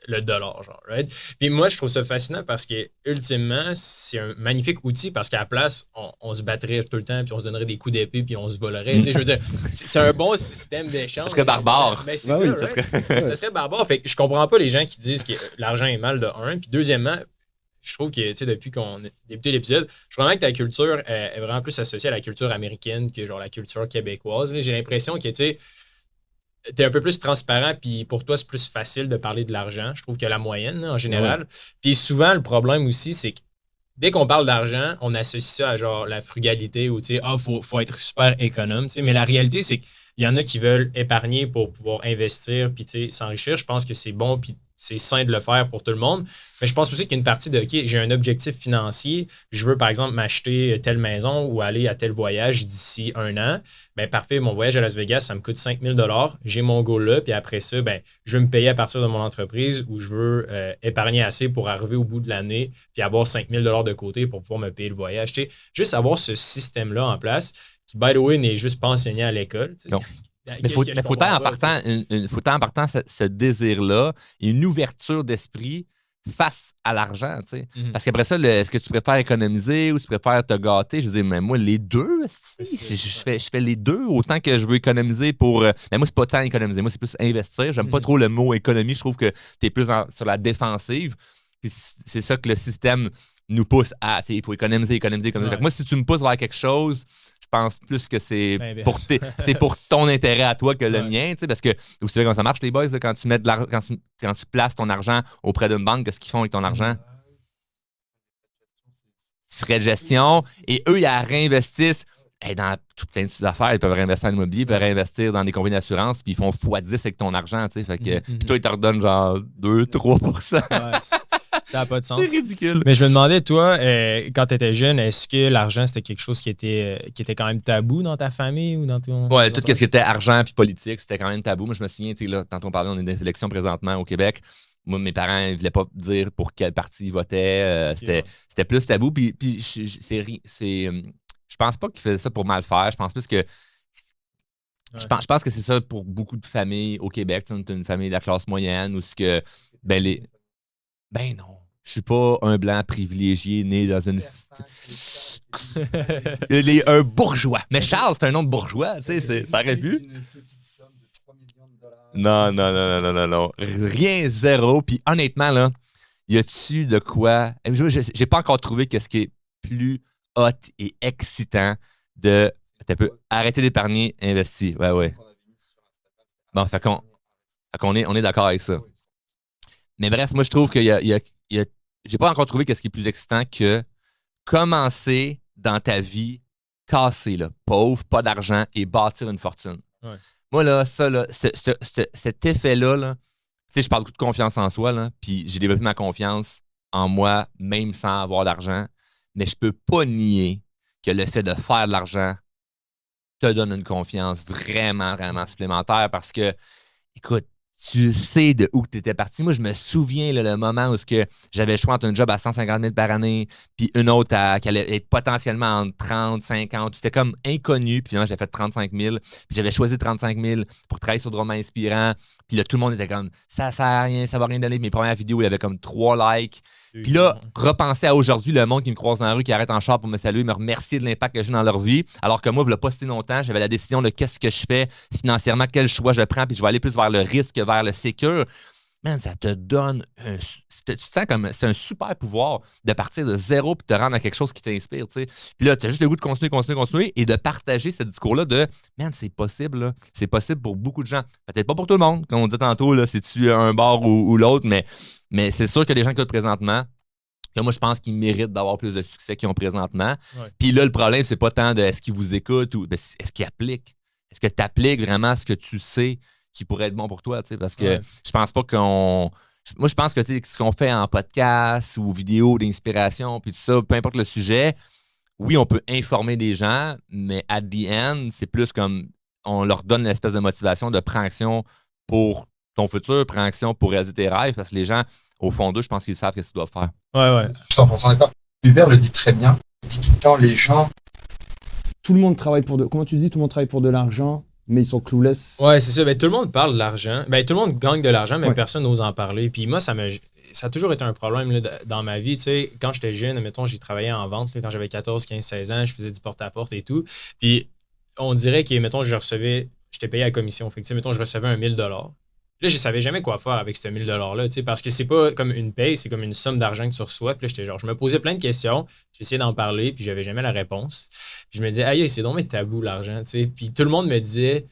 le dollar, genre, right? Puis moi, je trouve ça fascinant parce que, ultimement, c'est un magnifique outil parce qu'à la place, on se battrait tout le temps, puis on se donnerait des coups d'épée, puis on se volerait. Tu sais, je veux dire, c'est un bon système d'échange. Ça serait barbare. Mais c'est Ben ça, oui, right? Ça serait barbare. Fait que je comprends pas les gens qui disent que l'argent est mal de un. Puis deuxièmement, je trouve que, tu sais, depuis qu'on a débuté l'épisode, je trouve vraiment que ta culture est vraiment plus associée à la culture américaine que genre la culture québécoise. Là, j'ai l'impression que, tu sais, t'es un peu plus transparent, puis pour toi, c'est plus facile de parler de l'argent, je trouve, que la moyenne, là, en général. Ouais. Puis souvent, le problème aussi, c'est que dès qu'on parle d'argent, on associe ça à genre la frugalité ou, tu sais, faut être super économe, tu sais. Mais la réalité, c'est qu'il y en a qui veulent épargner pour pouvoir investir, puis, tu sais, s'enrichir. Je pense que c'est bon, puis c'est sain de le faire pour tout le monde. Mais je pense aussi qu'il y a une partie de, OK, j'ai un objectif financier. Je veux, par exemple, m'acheter telle maison ou aller à tel voyage d'ici 1 an. Bien, parfait, mon voyage à Las Vegas, ça me coûte 5 000 $. J'ai mon goal là. Puis après ça, bien, je veux me payer à partir de mon entreprise ou je veux épargner assez pour arriver au bout de l'année puis avoir 5 000 $ de côté pour pouvoir me payer le voyage. Tu sais, juste avoir ce système-là en place qui, by the way, n'est juste pas enseigné à l'école. Tu sais. Non. Mais faut en partant ce désir-là, une ouverture d'esprit face à l'argent, tu sais. Parce qu'après ça, est-ce que tu préfères économiser ou tu préfères te gâter? Je veux dire, mais moi, les deux, je fais les deux autant que je veux économiser pour... mais moi, c'est pas tant économiser, moi, c'est plus investir. J'aime pas trop le mot économie, je trouve que tu es plus sur la défensive. Puis c'est ça que le système nous pousse à... Il faut économiser. Ouais. Moi, si tu me pousses vers quelque chose... Je pense plus que c'est pour ton intérêt à toi que le mien, tu sais, parce que vous savez comment ça marche, les boys, là, quand tu mets quand tu places ton argent auprès d'une banque, qu'est-ce qu'ils font avec ton argent? Frais de gestion. Et eux, ils réinvestissent dans tout plein de affaires. Ils peuvent réinvestir en immobilier, ils peuvent réinvestir dans des compagnies d'assurance, puis ils font x10 avec ton argent, tu sais. Fait que, puis toi, ils te redonnent genre 2-3%. Ouais, ça n'a pas de sens. C'est ridicule. Mais je me demandais, toi, quand tu étais jeune, est-ce que l'argent, c'était quelque chose qui était quand même tabou dans ta famille ou dans ton... Ouais, tout ce qui était argent puis politique, c'était quand même tabou. Moi, je me souviens, tu sais, là, quand on parlait, on est dans les élections présentement au Québec. Moi, mes parents ne voulaient pas dire pour quel parti ils votaient. C'était plus tabou. Puis je pense pas qu'ils faisaient ça pour mal faire. Je pense plus que... Je pense que c'est ça pour beaucoup de familles au Québec. Tu sais, on est une famille de la classe moyenne où ce que... Ben non. Je suis pas un blanc privilégié né dans une... un bourgeois. Mais Charles, c'est un nom de bourgeois. Tu sais, ça aurait pu. Non. Rien, zéro. Puis honnêtement, là, y a-tu de quoi... J'ai pas encore trouvé ce qui est plus hot et excitant de... Arrêter d'épargner, investir. Ouais. Bon, fait qu'on est d'accord avec ça. Mais bref, moi, je trouve qu'il y a j'ai pas encore trouvé ce qui est plus excitant que commencer dans ta vie cassée, là, pauvre, pas d'argent et bâtir une fortune. Ouais. Moi, là, ça, là, cet effet-là, là, tu sais, je parle beaucoup de confiance en soi, là, puis j'ai développé ma confiance en moi, même sans avoir d'argent. Mais je peux pas nier que le fait de faire de l'argent te donne une confiance vraiment, vraiment supplémentaire parce que, écoute, tu sais de où tu étais parti. Moi, je me souviens là, le moment où j'avais le choix entre un job à 150 000 par année puis une autre qui allait être potentiellement entre 30, 50. C'était comme inconnu. Puis finalement, j'ai fait 35 000. Puis j'avais choisi 35 000 pour travailler sur Drôme Inspirant. Puis là, tout le monde était comme, ça sert à rien, ça va rien donner. Mes premières vidéos, il y avait comme 3 likes. Puis là, repenser à aujourd'hui, le monde qui me croise dans la rue, qui arrête en char pour me saluer, me remercier de l'impact que j'ai dans leur vie. Alors que moi, il ne pas si longtemps, j'avais la décision de qu'est-ce que je fais financièrement, quel choix je prends, puis je vais aller plus vers le risque, vers le sécure. Man, ça te donne tu te sens comme c'est un super pouvoir de partir de zéro puis de te rendre à quelque chose qui t'inspire, tu sais. Puis là, tu as juste le goût de continuer et de partager ce discours-là de man, c'est possible, là. C'est possible pour beaucoup de gens. Peut-être pas pour tout le monde, comme on dit tantôt, là, si tu as un bar ou l'autre, mais c'est sûr que les gens qui écoutent présentement, là, moi, je pense qu'ils méritent d'avoir plus de succès qu'ils ont présentement. Ouais. Puis là, le problème, c'est pas tant de est-ce qu'ils vous écoutent ou est-ce qu'ils appliquent. Est-ce que tu appliques vraiment ce que tu sais qui pourrait être bon pour toi, tu sais, parce que je pense pas qu'on... Moi, je pense que ce qu'on fait en podcast ou vidéo d'inspiration, puis tout ça, peu importe le sujet, oui, on peut informer des gens, mais at the end, c'est plus comme on leur donne une espèce de motivation de prendre action pour ton futur, prendre action pour réaliser tes rêves, parce que les gens, au fond d'eux, je pense qu'ils savent ce qu'ils doivent faire. Ouais. Je suis 100% d'accord. Hubert le dit très bien. Il dit tout le temps, les gens... Tout le monde travaille pour comment tu dis, tout le monde travaille pour de l'argent. mais ils sont clueless. Ouais, c'est ça. Ben, tout le monde parle de l'argent. Ben, tout le monde gagne de l'argent, mais Ouais. personne n'ose en parler. Puis moi, ça a toujours été un problème là, dans ma vie. Tu sais, quand j'étais jeune, mettons, j'ai travaillé en vente. Là, quand j'avais 14, 15, 16 ans, je faisais du porte-à-porte et tout. Puis on dirait que, mettons, j'étais payé à la commission. Fait que, tu sais, mettons, je recevais un 1000 $. Là, je savais jamais quoi faire avec ce 1000 $-là, tu sais, parce que c'est pas comme une paye, c'est comme une somme d'argent que tu reçois. Puis là, je me posais plein de questions, j'essayais d'en parler, puis j'avais jamais la réponse. Puis je me disais, aïe, c'est donc mais tabou l'argent, tu sais. Puis tout le monde me disait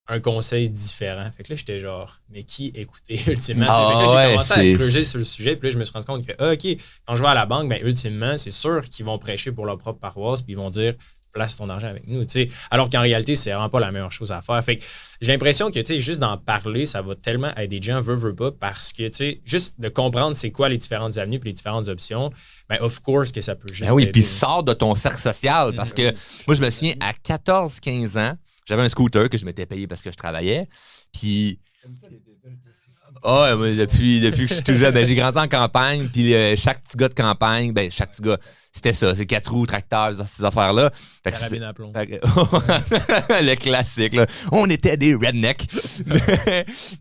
un conseil différent. Fait que là, j'étais genre, mais qui écouter ultimement? Tu sais, fait que là, j'ai commencé à creuser sur le sujet, puis là, je me suis rendu compte que, OK, quand je vais à la banque, ben ultimement, c'est sûr qu'ils vont prêcher pour leur propre paroisse, puis ils vont dire, place ton argent avec nous, tu sais. Alors qu'en réalité, c'est vraiment pas la meilleure chose à faire. Fait que j'ai l'impression que, tu sais, juste d'en parler, ça va tellement aider des gens, veut pas, parce que, tu sais, juste de comprendre c'est quoi les différentes avenues puis les différentes options, ben, of course que ça peut juste. Ben oui, aider. puis sors de ton cercle social. Parce que moi, je me souviens, à 14-15 ans, j'avais un scooter que je m'étais payé parce que je travaillais. Puis. Ah, moi, depuis que je suis tout jeune, ben, j'ai grandi en campagne, puis chaque petit gars de campagne, ben, chaque petit gars, c'était ça, c'est 4 roues, tracteurs, ces affaires-là. Fait que Carabine à plomb. le classique, là. On était des rednecks.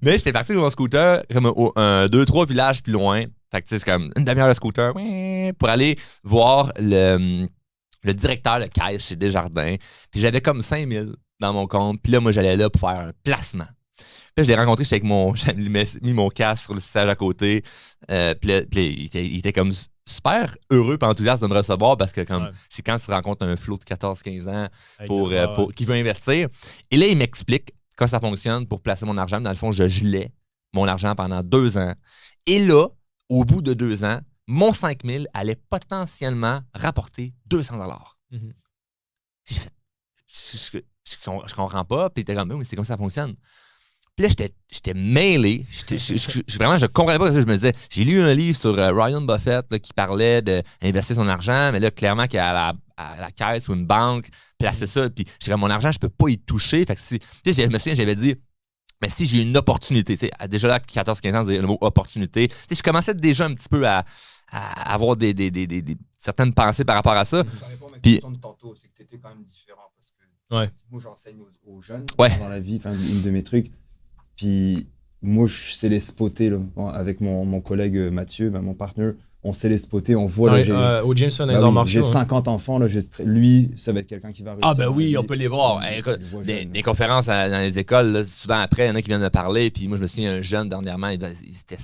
mais j'étais parti avec mon scooter, comme 2-3 villages plus loin. Fait que, tu sais, c'est comme une demi-heure de scooter, pour aller voir le directeur de caisse chez Desjardins. Puis j'avais comme 5000 dans mon compte. Puis là, moi, j'allais là pour faire un placement. Puis là, je l'ai rencontré, j'avais mis mon casque sur le siège à côté. Puis là, il était comme super heureux et enthousiaste de me recevoir parce que c'est quand tu rencontres un flot de 14-15 ans qui veut investir. Et là, il m'explique comment ça fonctionne pour placer mon argent. Dans le fond, je gelais mon argent pendant 2 ans. Et là, au bout de 2 ans, mon 5000 allait potentiellement rapporter 200 $. J'ai fait, je comprends pas. Puis il était comme, mais c'est comme ça fonctionne. Puis là, j'étais mêlé. Vraiment, je comprenais pas ce que je me disais. J'ai lu un livre sur Ryan Buffett là, qui parlait d'investir son argent, mais là, clairement, qu'il y a à la caisse ou une banque, placer ça. Puis j'ai comme, mon argent, je peux pas y toucher. Fait que je me souviens, j'avais dit, mais si j'ai une opportunité, déjà là, à 14-15 ans, le mot opportunité, je commençais déjà un petit peu à avoir certaines pensées par rapport à ça. Ça répond à ma Puis- question de tantôt, c'est que tu étais quand même différent parce que Ouais. moi j'enseigne aux jeunes Ouais. dans la vie, une de mes trucs. Puis moi je sais les spotter là. Bon, avec mon collègue Mathieu, mon partenaire, on sait les spotter, on voit là, Au Jameson, bah les oui, arts martiaux. j'ai 50 enfants là, lui ça va être quelqu'un qui va réussir. Ah ben oui, Il on est- peut les voir. il- Écoute, il voit des jeune. conférences dans les écoles, là, souvent après, il y en a qui viennent me parler. Puis moi, je me souviens, un jeune dernièrement, il était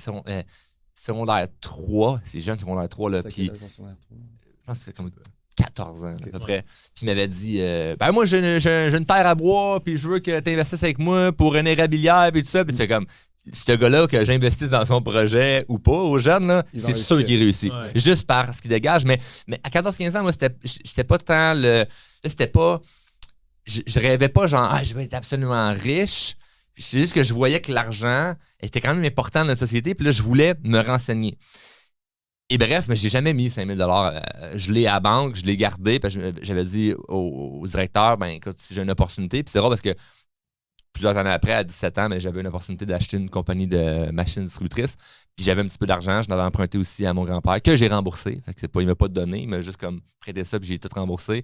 secondaire 3. C'est jeune, secondaire 3. Là, T'as puis quel âge en secondaire, toi? je pense que c'est comme 14 ans, Ok. à peu près. Puis il m'avait dit ben moi, j'ai une terre à bois, puis je veux que tu investisses avec moi pour une érablière, puis tout ça. Puis c'est comme, ce gars-là, que j'investisse dans son projet ou pas, aux jeunes, là, Il va c'est sûr réussir. qu'il réussit. Ouais. Juste par ce qu'il dégage. Mais à 14-15 ans, moi, j'étais pas tant le. Là, c'était pas. Je rêvais pas, genre, je vais être absolument riche. C'est juste que je voyais que l'argent était quand même important dans notre société, puis là, je voulais me renseigner. Et bref, mais j'ai jamais mis 5000 $. Je l'ai à la banque, je l'ai gardé, parce que j'avais dit au directeur, ben écoute, si j'ai une opportunité, puis c'est rare parce que plusieurs années après, à 17 ans, j'avais une opportunité d'acheter une compagnie de machines distributrices, puis j'avais un petit peu d'argent, je l'avais emprunté aussi à mon grand-père, que j'ai remboursé. Fait que c'est pas, il m'a pas donné, il m'a juste comme prêté ça, puis j'ai tout remboursé.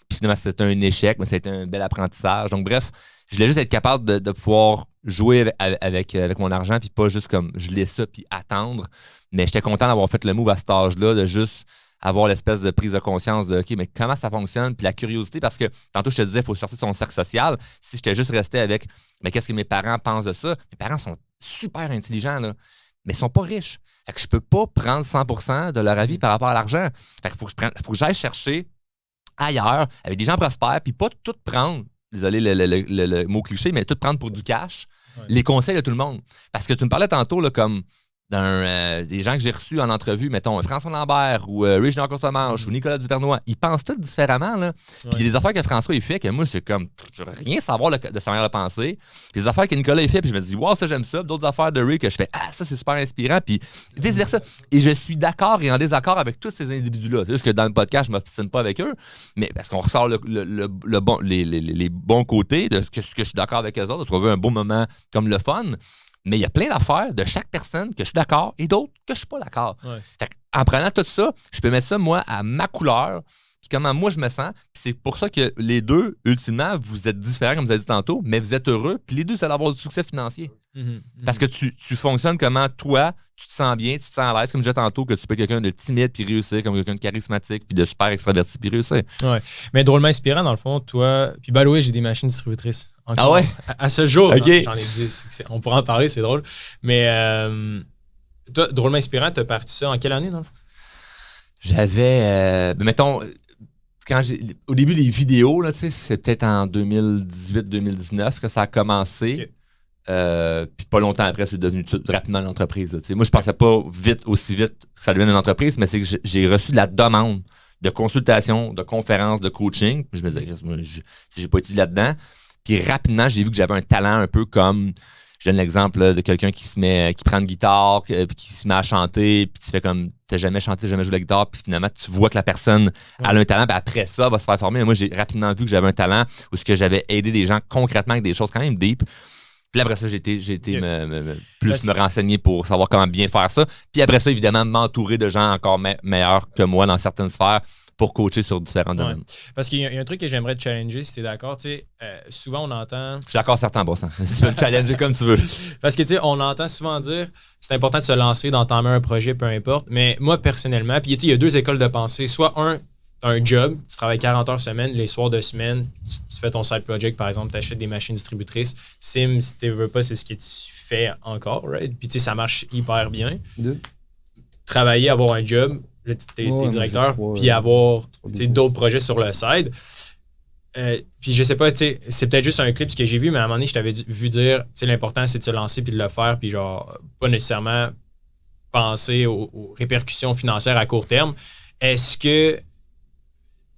Puis finalement, c'était un échec, mais c'était un bel apprentissage. Donc bref, je voulais juste être capable de pouvoir jouer avec mon argent, puis pas juste comme je laisse ça, puis attendre. Mais j'étais content d'avoir fait le move à cet âge-là, de juste avoir l'espèce de prise de conscience de OK, mais comment ça fonctionne, puis la curiosité, parce que tantôt je te disais, il faut sortir de son cercle social. Si j'étais juste resté avec, mais qu'est-ce que mes parents pensent de ça? Mes parents sont super intelligents, là, mais ils sont pas riches. Fait que je peux pas prendre 100% de leur avis par rapport à l'argent. Fait qu'il faut que j'aille chercher ailleurs, avec des gens prospères, puis pas tout prendre, désolé le mot cliché, mais tout prendre pour du cash, les conseils de tout le monde. Parce que tu me parlais tantôt, là, comme des gens que j'ai reçus en entrevue, mettons François Lambert ou Réginald Courtemanche ou Nicolas Duvernois, ils pensent tous différemment. Là. Puis il y a des affaires que François il fait que moi, c'est comme, je veux rien savoir de sa manière de penser. Puis des affaires que Nicolas il fait, puis je me dis, wow, ça j'aime ça. Puis d'autres affaires de Ray que je fais, ça c'est super inspirant. Puis vice-versa. Et je suis d'accord et en désaccord avec tous ces individus-là. C'est juste que dans le podcast, je ne m'obstine pas avec eux, mais parce qu'on ressort les bons côtés de ce que je suis d'accord avec eux autres, de trouver un beau moment comme le fun. Mais il y a plein d'affaires de chaque personne que je suis d'accord et d'autres que je suis pas d'accord. Ouais. Fait en prenant tout ça, je peux mettre ça, moi, à ma couleur, puis comment moi je me sens. Puis c'est pour ça que les deux, ultimement, vous êtes différents, comme vous avez dit tantôt, mais vous êtes heureux, puis les deux, ça va avoir du succès financier. Parce que tu fonctionnes comment toi, tu te sens bien, tu te sens à l'aise, comme je disais tantôt, que tu peux être quelqu'un de timide puis réussir, comme quelqu'un de charismatique puis de super extraverti puis réussir. Ouais. Mais drôlement inspirant, dans le fond, toi. Puis, by the way, j'ai des machines distributrices. Encore. Ah ouais? À ce jour, Ok. j'en ai 10. On pourra en parler, c'est drôle. Mais toi, drôlement inspirant, t'as parti ça en quelle année, dans le fond? J'avais, mettons, au début des vidéos, là, c'est peut-être en 2018-2019 que ça a commencé. Ok. Puis pas longtemps après, c'est devenu rapidement l'entreprise. Là, moi, je pensais pas aussi vite que ça devienne une entreprise, mais c'est que j'ai reçu de la demande de consultation, de conférences, de coaching. Puis je me disais, moi, j'ai pas étudié là-dedans. Puis rapidement, j'ai vu que j'avais un talent un peu comme, je donne l'exemple là, de quelqu'un qui prend une guitare, puis qui se met à chanter, puis tu fais comme, t'as jamais chanté, jamais joué de la guitare, puis finalement, tu vois que la personne a un talent, puis après ça, elle va se faire former. Et moi, j'ai rapidement vu que j'avais un talent où ce que j'avais aidé des gens concrètement avec des choses quand même deep. Puis après ça, j'ai été me renseigner pour savoir comment bien faire ça. Puis après ça, évidemment, m'entourer de gens encore meilleurs que moi dans certaines sphères pour coacher sur différents domaines. Parce qu'il y a un truc que j'aimerais te challenger, si tu es d'accord. Souvent, on entend... Je suis d'accord certain, bon sang. Tu peux me challenger comme tu veux. Parce que, tu sais, on entend souvent dire c'est important de se lancer, d'entamer un projet, peu importe. Mais moi, personnellement, puis il y a deux écoles de pensée. Soit t'as un job, tu travailles 40 heures semaine, les soirs de semaine, tu fais ton side project, par exemple, tu achètes des machines distributrices. Sim, si tu veux pas, c'est ce que tu fais encore, right? Puis tu sais, ça marche hyper bien. Travailler, avoir un job, là, t'es directeur, puis avoir d'autres projets sur le side. Puis je sais pas, tu sais, c'est peut-être juste un clip ce que j'ai vu, mais à un moment donné, je t'avais vu dire, tu sais, l'important, c'est de se lancer puis de le faire, puis genre, pas nécessairement penser aux répercussions financières à court terme. Est-ce que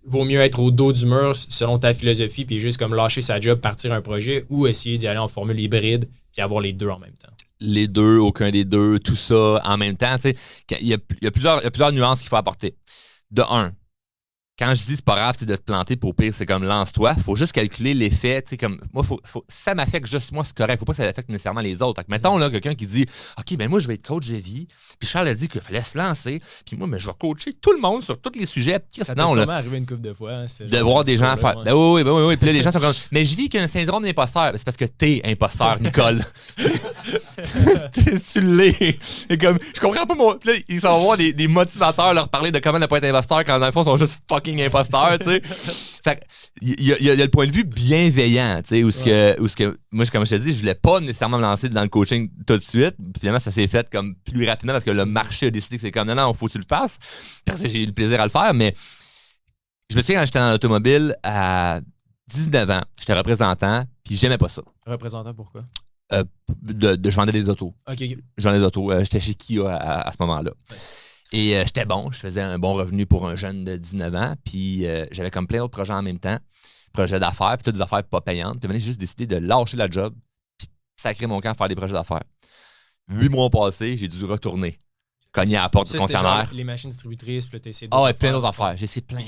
vaut mieux être au dos du mur selon ta philosophie puis juste comme lâcher sa job, partir un projet ou essayer d'y aller en formule hybride puis avoir les deux en même temps? Les deux, aucun des deux, tout ça en même temps. Il y a plusieurs nuances qu'il faut apporter. De un, quand je dis c'est pas grave de te planter, pour pire, c'est comme lance-toi. Il faut juste calculer l'effet. Comme moi, si ça m'affecte juste moi, c'est correct. Faut pas que ça affecte nécessairement les autres. Mettons là, quelqu'un qui dit OK, ben moi, je vais être coach de vie. Puis Charles a dit qu'il fallait se lancer. Puis moi, je vais coacher tout le monde sur tous les sujets. Ça t'est sûrement arrivé une couple de fois. Hein, de voir des gens faire. Ben oui. Puis là, les gens sont comme mais je vis qu'un syndrome d'imposteur. C'est parce que t'es imposteur, Nicole. Tu l'es. Et comme, je comprends pas moi. Puis là, ils s'en vont voir des motivateurs leur parler de comment ne pas être imposteur quand dans le fond, ils sont juste fucking imposteurs, tu sais. Fait il y a le point de vue bienveillant, tu sais, où ce que moi, comme je te dis, je voulais pas nécessairement me lancer dans le coaching tout de suite. Puis finalement, ça s'est fait comme plus rapidement parce que le marché a décidé que c'est comme non, faut que tu le fasses. Parce que j'ai eu le plaisir à le faire, mais je me souviens quand j'étais dans l'automobile à 19 ans, j'étais représentant, puis j'aimais pas ça. Représentant pourquoi? Je vendais des autos. OK. Je vendais des autos. J'étais chez Kia à ce moment-là. Nice. Et j'étais bon. Je faisais un bon revenu pour un jeune de 19 ans. Puis j'avais comme plein d'autres projets en même temps. Projets d'affaires, puis toutes des affaires pas payantes. Puis j'ai juste décidé de lâcher la job, puis sacrer mon camp à faire des projets d'affaires. 8 mois passés, j'ai dû retourner. Cogner à la porte du concessionnaire. Les machines distributrices, puis t'as essayé de. Ah ouais, plein d'autres affaires. J'ai essayé plein.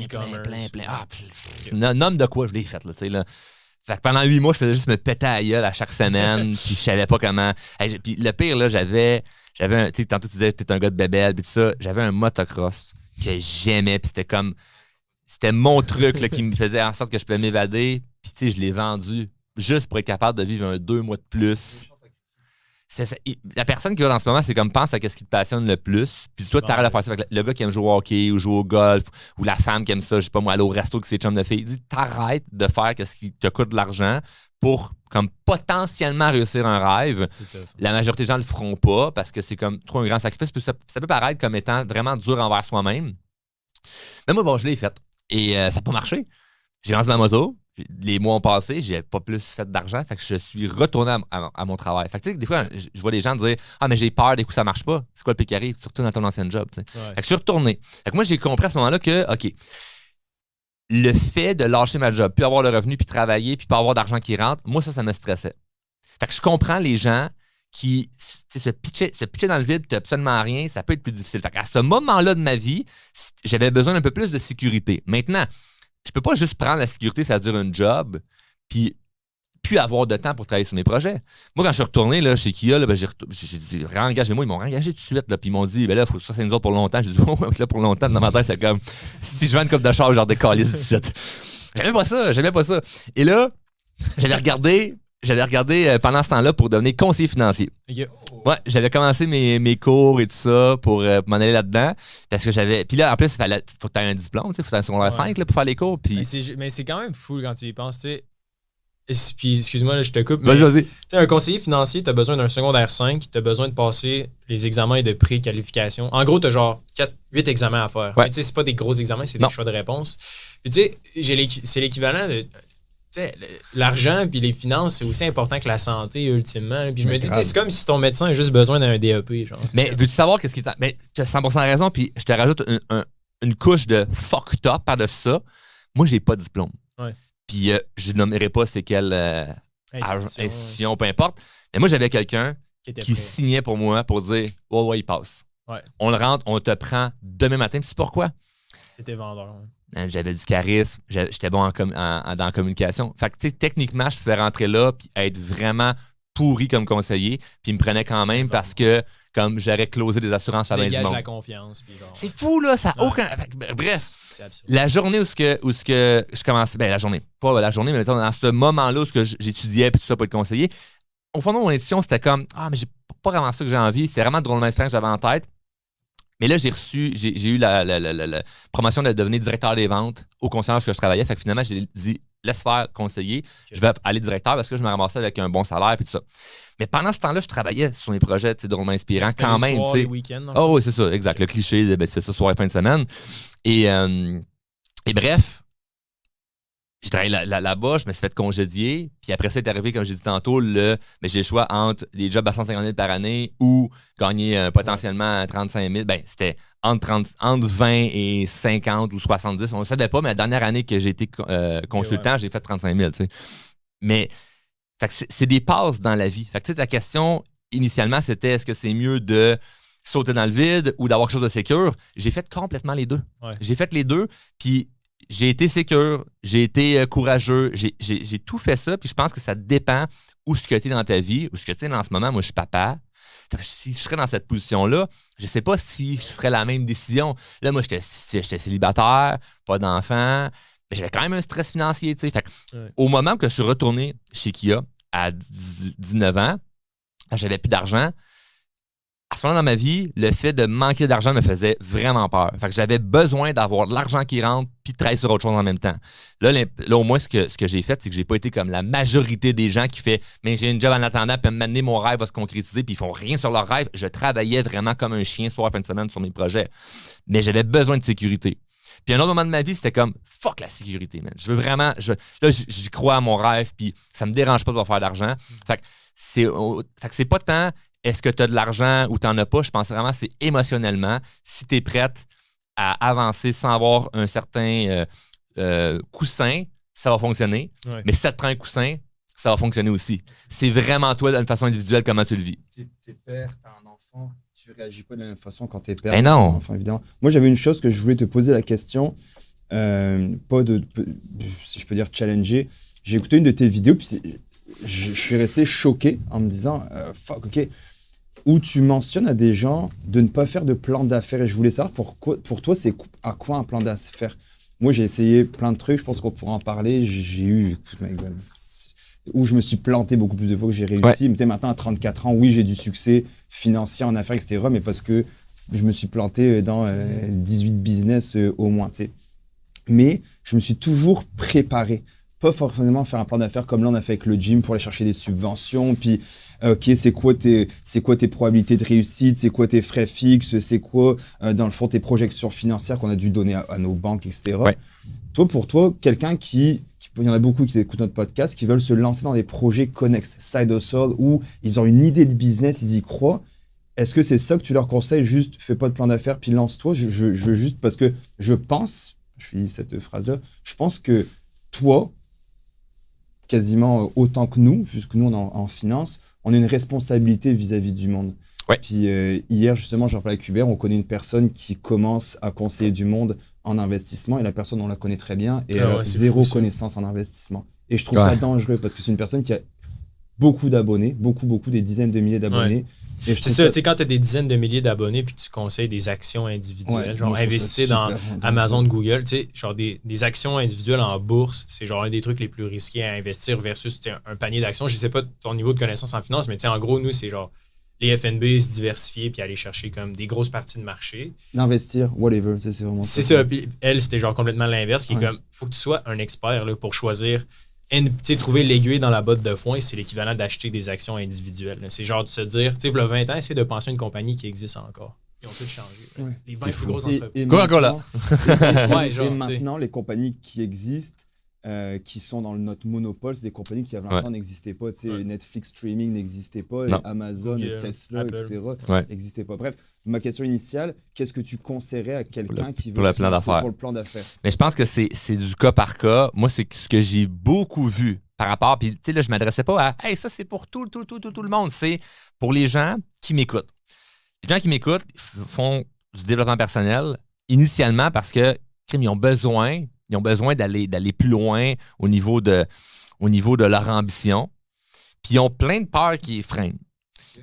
Ah, nomme de quoi je l'ai fait, là, tu sais, là. Fait que pendant 8 mois, je faisais juste me péter à la gueule à chaque semaine, puis je savais pas comment. Puis le pire, là, j'avais un. Tu sais, tantôt tu disais que t'es un gars de bébelle, puis tout ça. J'avais un motocross que j'aimais, puis c'était comme. C'était mon truc là, qui me faisait en sorte que je pouvais m'évader. Puis tu sais, je l'ai vendu juste pour être capable de vivre 2 mois de plus. La personne qui va dans ce moment, c'est comme pense à ce qui te passionne le plus. Puis toi, t'arrêtes de faire ça avec le gars qui aime jouer au hockey ou jouer au golf ou la femme qui aime ça, je sais pas moi, aller au resto avec ses chums de filles. Il dit t'arrêtes de faire ce qui te coûte de l'argent pour comme potentiellement réussir un rêve. La majorité des gens le feront pas parce que c'est comme trop un grand sacrifice. Ça peut paraître comme étant vraiment dur envers soi-même. Mais moi, bon, je l'ai fait. Et ça n'a pas marché. J'ai lancé ma moto. Les mois ont passé, j'ai pas plus fait d'argent, fait que je suis retourné à mon travail. Fait que tu sais, des fois, je vois des gens dire ah, mais j'ai peur, des coups, ça marche pas. C'est quoi le pire qui arrive? Surtout dans ton ancien job. Ouais. Fait que je suis retourné. Fait que moi, j'ai compris à ce moment-là que, OK, le fait de lâcher ma job, puis avoir le revenu, puis travailler, puis pas avoir d'argent qui rentre, moi, ça me stressait. Fait que je comprends les gens qui se pitcher dans le vide, puis absolument rien, ça peut être plus difficile. Fait qu'à ce moment-là de ma vie, j'avais besoin d'un peu plus de sécurité. Maintenant, je peux pas juste prendre la sécurité, ça dure un job, puis plus avoir de temps pour travailler sur mes projets. Moi, quand je suis retourné là, chez Kia, là, ben, j'ai dit, réengagez-moi. Ils m'ont réengagé tout de suite. Là, puis ils m'ont dit, ben là, faut que ça, c'est nous autres pour longtemps. J'ai dit, oh, là, pour longtemps. Dans ma tête, c'est comme, si je vends une coupe de char, genre des calices 17. J'aimais pas ça. Et là, j'avais regardé pendant ce temps-là pour devenir conseiller financier. Ok. Ouais, j'avais commencé mes cours et tout ça pour m'en aller là-dedans. Parce que j'avais. Puis là, en plus, faut que tu aies un diplôme, tu sais, faut que tu aies un secondaire 5 là, pour faire les cours. Puis... Mais c'est quand même fou quand tu y penses, tu sais. Puis, excuse-moi, là, je te coupe. Vas-y. Tu sais, un conseiller financier, tu as besoin d'un secondaire 5, tu as besoin de passer les examens de pré-qualification. En gros, tu as genre 8 examens à faire. Ouais. Mais tu sais, c'est pas des gros examens, c'est Non. des choix de réponse. Puis, tu sais, c'est l'équivalent de. Tu sais, l'argent puis les finances, c'est aussi important que la santé, ultimement. Puis je me dis, tu sais, c'est comme si ton médecin a juste besoin d'un DEP. Genre. Mais veux-tu savoir qu'est-ce qui est. Mais tu as 100% raison, puis je te rajoute une couche de fucked up par-dessus ça. Moi, j'ai pas de diplôme. Ouais. Puis je nommerai pas c'est quelle institution, peu importe. Mais moi, j'avais quelqu'un qui signait pour moi pour dire ouais, il passe. Ouais. On le rentre, on te prend demain matin. Tu sais pourquoi? T'étais vendeur. Ouais. J'avais du charisme, j'étais bon dans la communication. Fait que, tu sais, techniquement, je pouvais rentrer là puis être vraiment pourri comme conseiller. Puis il me prenait quand même parce que, comme j'aurais closé des assurances à 20 du monde. La confiance. Puis genre, c'est fou, là, ça n'a aucun. Bref. C'est absurde. La journée où je commençais, ben la journée, pas la journée, mais mettons, dans ce moment-là où j'étudiais puis tout ça pour être conseiller, au fond de mon édition, c'était comme mais j'ai pas vraiment ça que j'ai envie. C'était vraiment drôlement expérience que j'avais en tête. Mais là, j'ai eu la promotion de devenir directeur des ventes au concierge que je travaillais. Fait que finalement, j'ai dit laisse faire conseiller, je vais aller directeur parce que je me ramassais avec un bon salaire et tout ça. Mais pendant ce temps-là, je travaillais sur mes projets drôlement inspirants quand même. Soirs, les week-ends. Oh oui, c'est ça, exact. Le cliché, c'est ça, soir et fin de semaine. Et bref, j'ai travaillé là-bas, je me suis fait congédier. Puis après ça, c'est arrivé, comme j'ai dit tantôt, mais j'ai le choix entre des jobs à 150 000 par année ou gagner potentiellement 35 000. Ben, c'était entre 20 et 50 ou 70. On ne savait pas, mais la dernière année que j'ai été consultant, j'ai fait 35 000. Tu sais. Mais fait que c'est des passes dans la vie. Fait que, tu sais, ta question, initialement, c'était est-ce que c'est mieux de sauter dans le vide ou d'avoir quelque chose de sécure? J'ai fait complètement les deux. Ouais. J'ai fait les deux, puis j'ai été sécure, j'ai été courageux, j'ai tout fait ça, puis je pense que ça dépend où ce que tu es dans ta vie, où ce que tu es en ce moment. Moi, je suis papa. Fait que si je serais dans cette position-là, je sais pas si je ferais la même décision. Là, moi, j'étais célibataire, pas d'enfant, mais j'avais quand même un stress financier, tu sais. Fait que, au moment que je suis retourné chez Kia à 19 ans, j'avais plus d'argent. À ce moment dans ma vie, le fait de manquer d'argent me faisait vraiment peur. Fait que j'avais besoin d'avoir de l'argent qui rentre puis de travailler sur autre chose en même temps. Là au moins, ce que j'ai fait, c'est que j'ai pas été comme la majorité des gens qui fait « mais j'ai une job en attendant, puis m'amener mon rêve va se concrétiser, puis ils font rien sur leur rêve. » Je travaillais vraiment comme un chien soir, fin de semaine sur mes projets. Mais j'avais besoin de sécurité. Puis un autre moment de ma vie, c'était comme « fuck la sécurité, man. » Je veux vraiment... Là, j'y crois à mon rêve, puis ça me dérange pas de faire d'argent. Fait que c'est pas tant... Est-ce que tu as de l'argent ou tu n'en as pas? Je pense vraiment que c'est émotionnellement. Si tu es prête à avancer sans avoir un certain coussin, ça va fonctionner. Ouais. Mais si ça te prend un coussin, ça va fonctionner aussi. C'est vraiment toi, d'une façon individuelle, comment tu le vis. T'es père, t'as un enfant, tu réagis pas de la même façon quand t'es père. Ben non. Enfant, évidemment. Moi, j'avais une chose que je voulais te poser la question, pas de, si je peux dire, challenger. J'ai écouté une de tes vidéos, puis je suis resté choqué en me disant, fuck, ok. Où tu mentionnes à des gens de ne pas faire de plan d'affaires. Et je voulais savoir pour toi, c'est à quoi un plan d'affaires? Moi, j'ai essayé plein de trucs, je pense qu'on pourra en parler. J'ai eu, où je me suis planté beaucoup plus de fois que j'ai réussi. Ouais. Mais maintenant, à 34 ans, oui, j'ai du succès financier en affaires, etc. Mais parce que je me suis planté dans 18 business au moins. T'sais. Mais je me suis toujours préparé. Pas forcément faire un plan d'affaires comme là, on a fait avec le gym pour aller chercher des subventions. Puis, ok, c'est quoi tes probabilités de réussite, c'est quoi tes frais fixes, c'est quoi, dans le fond, tes projections financières qu'on a dû donner à nos banques, etc. Ouais. Toi, pour toi, quelqu'un il y en a beaucoup qui écoutent notre podcast, qui veulent se lancer dans des projets connexes, side hustle, où ils ont une idée de business, ils y croient. Est-ce que c'est ça que tu leur conseilles, juste fais pas de plan d'affaires, puis lance-toi? Je veux juste, parce que je finis cette phrase-là, je pense que toi, quasiment autant que nous, puisque nous, on est en finance, on a une responsabilité vis-à-vis du monde. Ouais. Puis hier, justement, j'en parlais avec Hubert, on connaît une personne qui commence à conseiller du monde en investissement et la personne, on la connaît très bien et elle a zéro connaissance en investissement. Et je trouve ça dangereux parce que c'est une personne qui a beaucoup d'abonnés, beaucoup, des dizaines de milliers d'abonnés. C'est ça, tu sais, quand tu as des dizaines de milliers d'abonnés puis tu conseilles des actions individuelles, genre investir dans Amazon, Google, tu sais, genre des actions individuelles en bourse, c'est genre un des trucs les plus risqués à investir versus un panier d'actions. Je sais pas ton niveau de connaissance en finance, mais tu sais, en gros, nous, c'est genre les FNB, se diversifier puis aller chercher comme des grosses parties de marché. Investir, whatever, c'est vraiment ça. C'est ça, puis elle, c'était genre complètement l'inverse, qui est comme, faut que tu sois un expert là, pour choisir. Trouver l'aiguille dans la botte de foin, c'est l'équivalent d'acheter des actions individuelles. Là. C'est genre de se dire, tu sais, il y a 20 ans, essayer de penser à une compagnie qui existe encore. Ils ont tout changé. Ouais. Les 20 plus grosses entreprises. Et maintenant, les compagnies qui existent, qui sont dans notre monopole, c'est des compagnies qui, avant longtemps, n'existaient pas. Netflix Streaming n'existait pas, et Amazon, Google, Tesla, Apple, etc. n'existaient pas. Bref, ma question initiale, qu'est-ce que tu conseillerais à quelqu'un qui veut pour le plan d'affaires? Mais je pense que c'est du cas par cas. Moi, c'est ce que j'ai beaucoup vu par rapport. Puis, tu sais, là, je ne m'adressais pas à hey, ça, c'est pour tout le monde. C'est pour les gens qui m'écoutent. Les gens qui m'écoutent font du développement personnel initialement parce que ils ont besoin d'aller plus loin au niveau de leur ambition. Puis ils ont plein de peurs qui les freinent.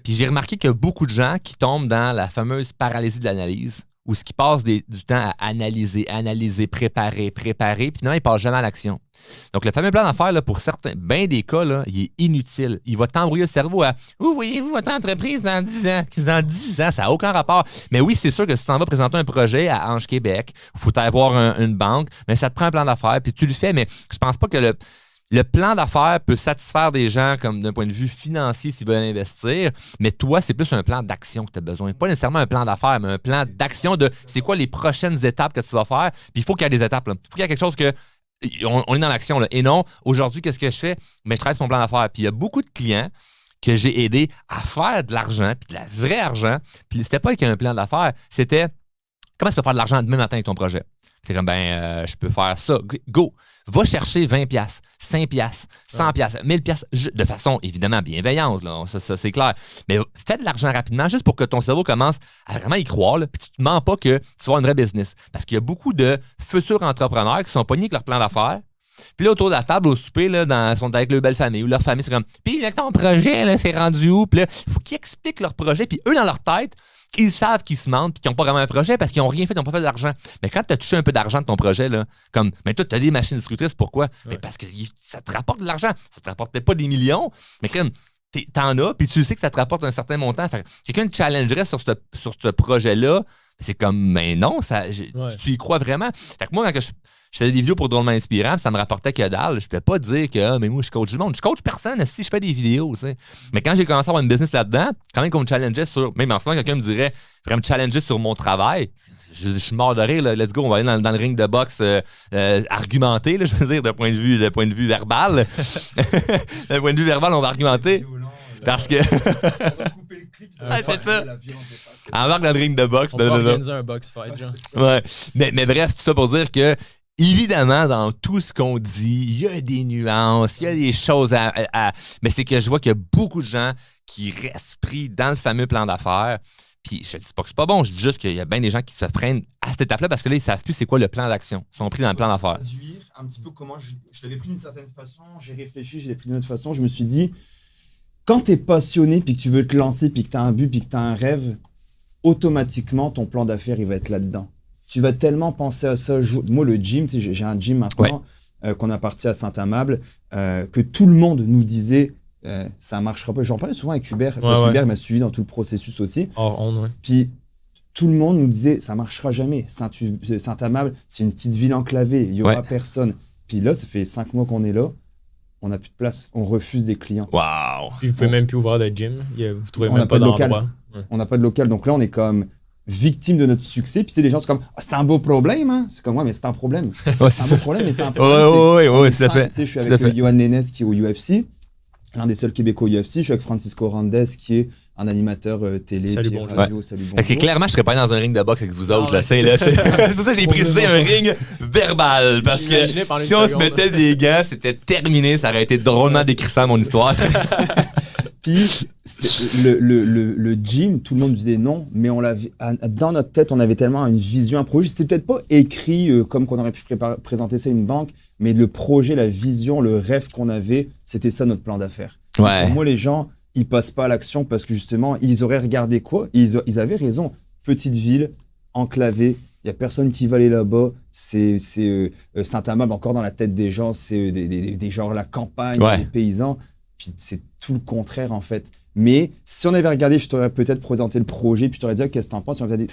Puis j'ai remarqué qu'il y a beaucoup de gens qui tombent dans la fameuse paralysie de l'analyse, où ce qui passe du temps à analyser, préparer, puis finalement, ils ne passent jamais à l'action. Donc, le fameux plan d'affaires, là, pour certains, bien des cas, là, il est inutile. Il va t'embrouiller le cerveau à « Où voyez-vous votre entreprise dans 10 ans? » Dans 10 ans, ça n'a aucun rapport. Mais oui, c'est sûr que si tu en vas présenter un projet à Ange Québec, il faut aller voir une banque, mais ça te prend un plan d'affaires, puis tu le fais, mais je pense pas que le plan d'affaires peut satisfaire des gens comme d'un point de vue financier s'ils veulent investir, mais toi, c'est plus un plan d'action que tu as besoin. Pas nécessairement un plan d'affaires, mais un plan d'action de c'est quoi les prochaines étapes que tu vas faire. Puis il faut qu'il y ait des étapes. Il faut qu'il y ait quelque chose que on est dans l'action. Là. Et non, aujourd'hui, qu'est-ce que je fais? Mais je travaille sur mon plan d'affaires. Puis il y a beaucoup de clients que j'ai aidés à faire de l'argent, puis de la vraie argent. Puis c'était pas avec un plan d'affaires, c'était comment tu peux faire de l'argent demain matin avec ton projet? C'est comme, je peux faire ça. Go! Va chercher 20$, 5$, 100$, 1000$, de façon évidemment bienveillante, là, ça c'est clair. Mais fais de l'argent rapidement juste pour que ton cerveau commence à vraiment y croire, puis tu ne te mens pas que tu vas avoir une vraie business. Parce qu'il y a beaucoup de futurs entrepreneurs qui sont pognés avec leur plan d'affaires. Puis là, autour de la table, au souper, là, ils sont avec leur belle famille ou leur famille, c'est comme, puis là, ton projet, là, c'est rendu où? Puis là, il faut qu'ils expliquent leur projet, puis eux, dans leur tête, ils savent qu'ils se mentent et qu'ils n'ont pas vraiment un projet parce qu'ils n'ont rien fait, ils n'ont pas fait d'argent. Mais quand tu as touché un peu d'argent de ton projet, là, comme, mais toi, tu as des machines distributrices, pourquoi? Mais parce que ça te rapporte de l'argent. Ça ne te rapporte peut-être pas des millions, mais comme, t'en as, puis tu sais que ça te rapporte un certain montant. Fait, quelqu'un te challengerait sur ce projet-là, c'est comme, mais non, tu y crois vraiment. Fait que moi, quand je faisais des vidéos pour Drôlement Inspirant, ça me rapportait que dalle. Je ne peux pas dire que mais moi, je coach du monde. Je coach personne si je fais des vidéos. Tu sais. Mais quand j'ai commencé à avoir une business là-dedans, quand même qu'on me challengeait sur. Même en ce moment, quelqu'un me dirait vraiment me challenger sur mon travail. Je suis mort de rire. Là. Let's go, on va aller dans le ring de boxe argumenter, là, je veux dire, d'un point de vue verbal. D'un point de vue verbal, on va argumenter. Parce que. On va couper le clip, c'est ça. Embarque dans le ring de boxe. On va organiser un box fight, genre. Ouais. Mais bref, tout ça pour dire que. Évidemment, dans tout ce qu'on dit, il y a des nuances, il y a des choses mais c'est que je vois qu'il y a beaucoup de gens qui restent pris dans le fameux plan d'affaires. Puis je ne dis pas que c'est pas bon, je dis juste qu'il y a bien des gens qui se freinent à cette étape-là parce que là, ils ne savent plus c'est quoi le plan d'action. Ils sont pris dans le plan d'affaires. Un petit peu comment je l'avais pris d'une certaine façon, j'ai réfléchi, je l'ai pris d'une autre façon. Je me suis dit, quand tu es passionné, puis que tu veux te lancer, puis que tu as un but, puis que tu as un rêve, automatiquement, ton plan d'affaires, il va être là-dedans. Tu vas tellement penser à ça. Moi, le gym, j'ai un gym maintenant qu'on a parti à Saint-Amable, que tout le monde nous disait ça ne marchera pas. J'en parlais souvent avec Hubert, parce qu'Hubert m'a suivi dans tout le processus aussi. Puis tout le monde nous disait ça ne marchera jamais. Saint-Amable, c'est une petite ville enclavée, il n'y aura personne. Puis là, ça fait 5 mois qu'on est là. On n'a plus de place. On refuse des clients. Waouh! Puis vous ne pouvez même plus ouvrir de gym. Vous trouvez même pas de local. On n'a pas de local. Donc là, on est comme victime de notre succès. Puis les gens sont comme c'est un beau problème. Hein? C'est comme mais c'est un problème. C'est un beau problème, mais c'est un problème. Oui, tout à fait. Je suis avec Yohan Lennes qui est au UFC, l'un des seuls Québécois au UFC. Je suis avec Francisco Randes qui est un animateur télé, salut, bonjour. radio, salut, bonjour. Okay, clairement, je serais pas dans un ring de boxe avec vous autres. C'est pour ça que j'ai précisé un ring verbal. Parce que si on se mettait des gants, c'était terminé. Ça aurait été drôlement décrissant, mon histoire. Puis le gym, tout le monde disait non, mais on l'avait dans notre tête, on avait tellement une vision, un projet. C'était peut-être pas écrit comme qu'on aurait pu présenter ça à une banque, mais le projet, la vision, le rêve qu'on avait, c'était ça notre plan d'affaires. Ouais. Pour moi, les gens, ils passent pas à l'action parce que justement, ils auraient regardé quoi? Ils avaient raison. Petite ville, enclavée. Il n'y a personne qui va aller là-bas. C'est Saint-Amable, encore dans la tête des gens, c'est des genres la campagne, Ouais. des paysans. Puis c'est tout le contraire, en fait. Mais si on avait regardé, je t'aurais peut-être présenté le projet, puis je t'aurais dit, qu'est-ce que t'en penses? Tu m'aurais dit,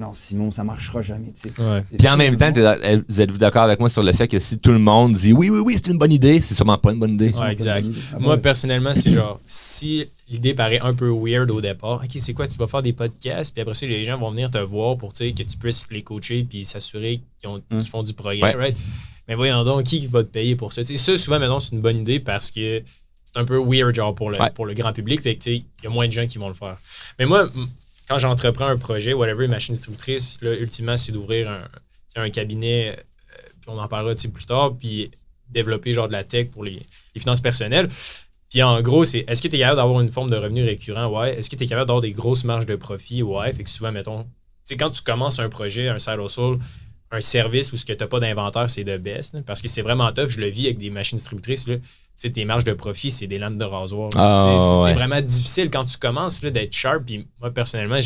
non, Simon, ça marchera jamais, tu sais. Ouais. Puis en même temps, êtes-vous d'accord avec moi sur le fait que si tout le monde dit oui, c'est une bonne idée, c'est sûrement pas une bonne idée. Ouais, exact. Ah, Moi, ouais. personnellement, c'est genre, si l'idée paraît un peu weird au départ, OK, c'est quoi, tu vas faire des podcasts, puis après ça, les gens vont venir te voir pour que tu puisses les coacher puis s'assurer qu'ils font du progrès, Ouais. right? Mais voyons donc, qui va te payer pour ça? Tu sais, ça, souvent, maintenant, c'est une bonne idée parce que c'est un peu weird, genre, pour le grand public, fait que, tu sais, il y a moins de gens qui vont le faire. Mais moi, quand j'entreprends un projet, whatever, machine distributrice, là, ultimement, c'est d'ouvrir un cabinet, puis on en parlera plus tard, puis développer genre de la tech pour les finances personnelles. Puis en gros, c'est est-ce que tu es capable d'avoir une forme de revenu récurrent? Ouais. Est-ce que tu es capable d'avoir des grosses marges de profit? Ouais. Fait que souvent, mettons, tu sais, quand tu commences un projet, un side hustle, un service où ce que tu n'as pas d'inventaire, c'est de best. Là, parce que c'est vraiment tough. Je le vis avec des machines distributrices. Là. Tu sais, tes marges de profit, c'est des lames de rasoir. C'est vraiment difficile quand tu commences là, d'être sharp. Puis moi, personnellement,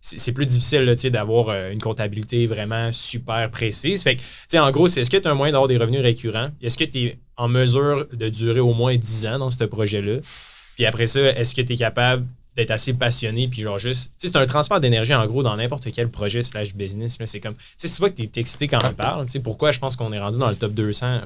c'est plus difficile là, d'avoir une comptabilité vraiment super précise. Fait que, en gros, est-ce que tu as un moyen d'avoir des revenus récurrents? Est-ce que tu es en mesure de durer au moins 10 ans dans ce projet-là? Puis après ça, est-ce que tu es capable d'être assez passionné? Puis genre juste, c'est un transfert d'énergie en gros dans n'importe quel projet / business. Là, c'est comme, tu vois que tu es excité quand on parle. Pourquoi je pense qu'on est rendu dans le top 200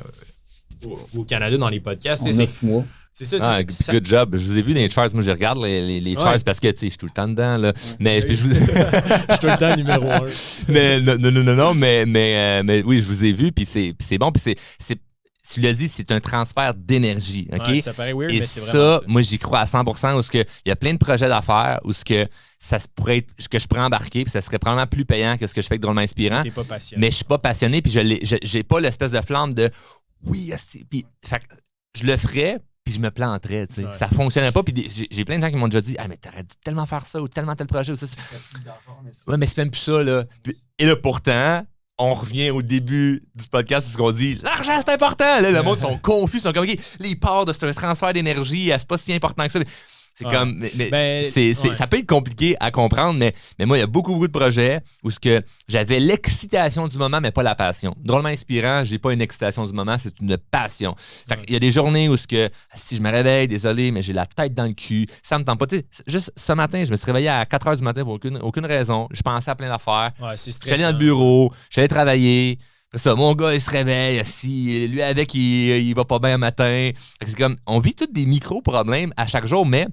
au Canada dans les podcasts? En 9 mois. C'est ça, Ah, good job. Je vous ai vu dans les charts. Moi, je regarde les charts parce que, tu sais, je suis tout le temps dedans, là. Mais je suis tout le temps numéro 1. mais oui, je vous ai vu, puis c'est bon, puis c'est tu l'as dit, c'est un transfert d'énergie, OK? Ouais, ça paraît weird, et mais c'est vraiment ça. Moi, j'y crois à 100% où il y a plein de projets d'affaires où ça se pourrait être, que je pourrais embarquer, puis ça serait probablement plus payant que ce que je fais avec Drôlement Inspirant. T'es pas passionné. Mais je suis pas passionné, puis j'ai pas l'espèce de flamme de oui, puis fait que je le ferais, puis je me planterais, tu sais. Ouais. Ça fonctionnait pas, puis j'ai plein de gens qui m'ont déjà dit « Ah, mais t'aurais dû tellement faire ça, ou tellement tel projet, ou ça. » Ouais, mais c'est même plus ça, là. Et là, pourtant, on revient au début du podcast où on dit « L'argent, c'est important! » Là, le monde sont confus, sont comme « OK, les parts de ce transfert d'énergie, c'est pas si important que ça. » C'est comme, ça peut être compliqué à comprendre, mais moi, il y a beaucoup de projets où j'avais l'excitation du moment, mais pas la passion. Drôlement Inspirant, j'ai pas une excitation du moment, c'est une passion. Il y a des journées où si je me réveille, désolé, mais j'ai la tête dans le cul, ça me tente pas. Juste ce matin, je me suis réveillé à 4 h du matin pour aucune raison. Je pensais à plein d'affaires. Ouais, c'est stressant. J'allais dans le bureau, j'allais travailler. Ça, mon gars, il se réveille, lui avec, il va pas bien le matin. C'est comme, on vit tous des micro-problèmes à chaque jour, mais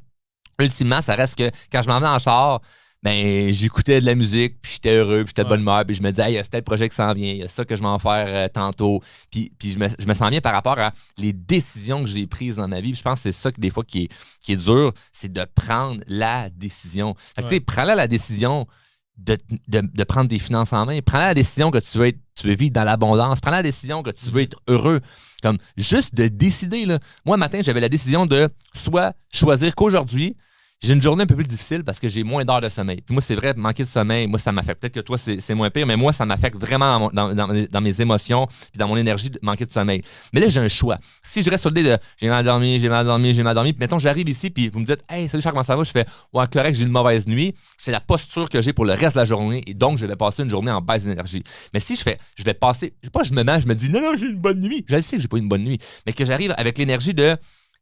ultimement, ça reste que quand je m'en venais en char, ben, j'écoutais de la musique, puis j'étais heureux, puis j'étais de bonne humeur, puis je me disais, hey, il y a tel projet qui s'en vient, il y a ça que je vais en faire tantôt. Puis je me sens bien par rapport à les décisions que j'ai prises dans ma vie. Puis je pense que c'est ça que des fois qui est dur, c'est de prendre la décision. Fait que, tu sais, prends-la la décision de prendre tes finances en main. Prends la décision que tu veux vivre dans l'abondance. Prends la décision que tu veux être heureux. Comme juste de décider. Là. Moi, le matin, j'avais la décision de soit choisir qu'aujourd'hui, j'ai une journée un peu plus difficile parce que j'ai moins d'heures de sommeil. Puis moi, c'est vrai, manquer de sommeil, moi, ça m'affecte. Peut-être que toi, c'est moins pire, mais moi, ça m'affecte vraiment dans mes émotions puis dans mon énergie de manquer de sommeil. Mais là, j'ai un choix. Si je reste sur le dé de j'ai mal dormi, puis mettons, j'arrive ici, puis vous me dites, hey, salut Charles, comment ça va? Je fais, ouais, correct, j'ai une mauvaise nuit. C'est la posture que j'ai pour le reste de la journée et donc, je vais passer une journée en baisse d'énergie. Mais si je vais passer, je me dis, non, j'ai une bonne nuit. Je sais que j'ai pas une bonne nuit, mais que j'arrive avec l'énergie de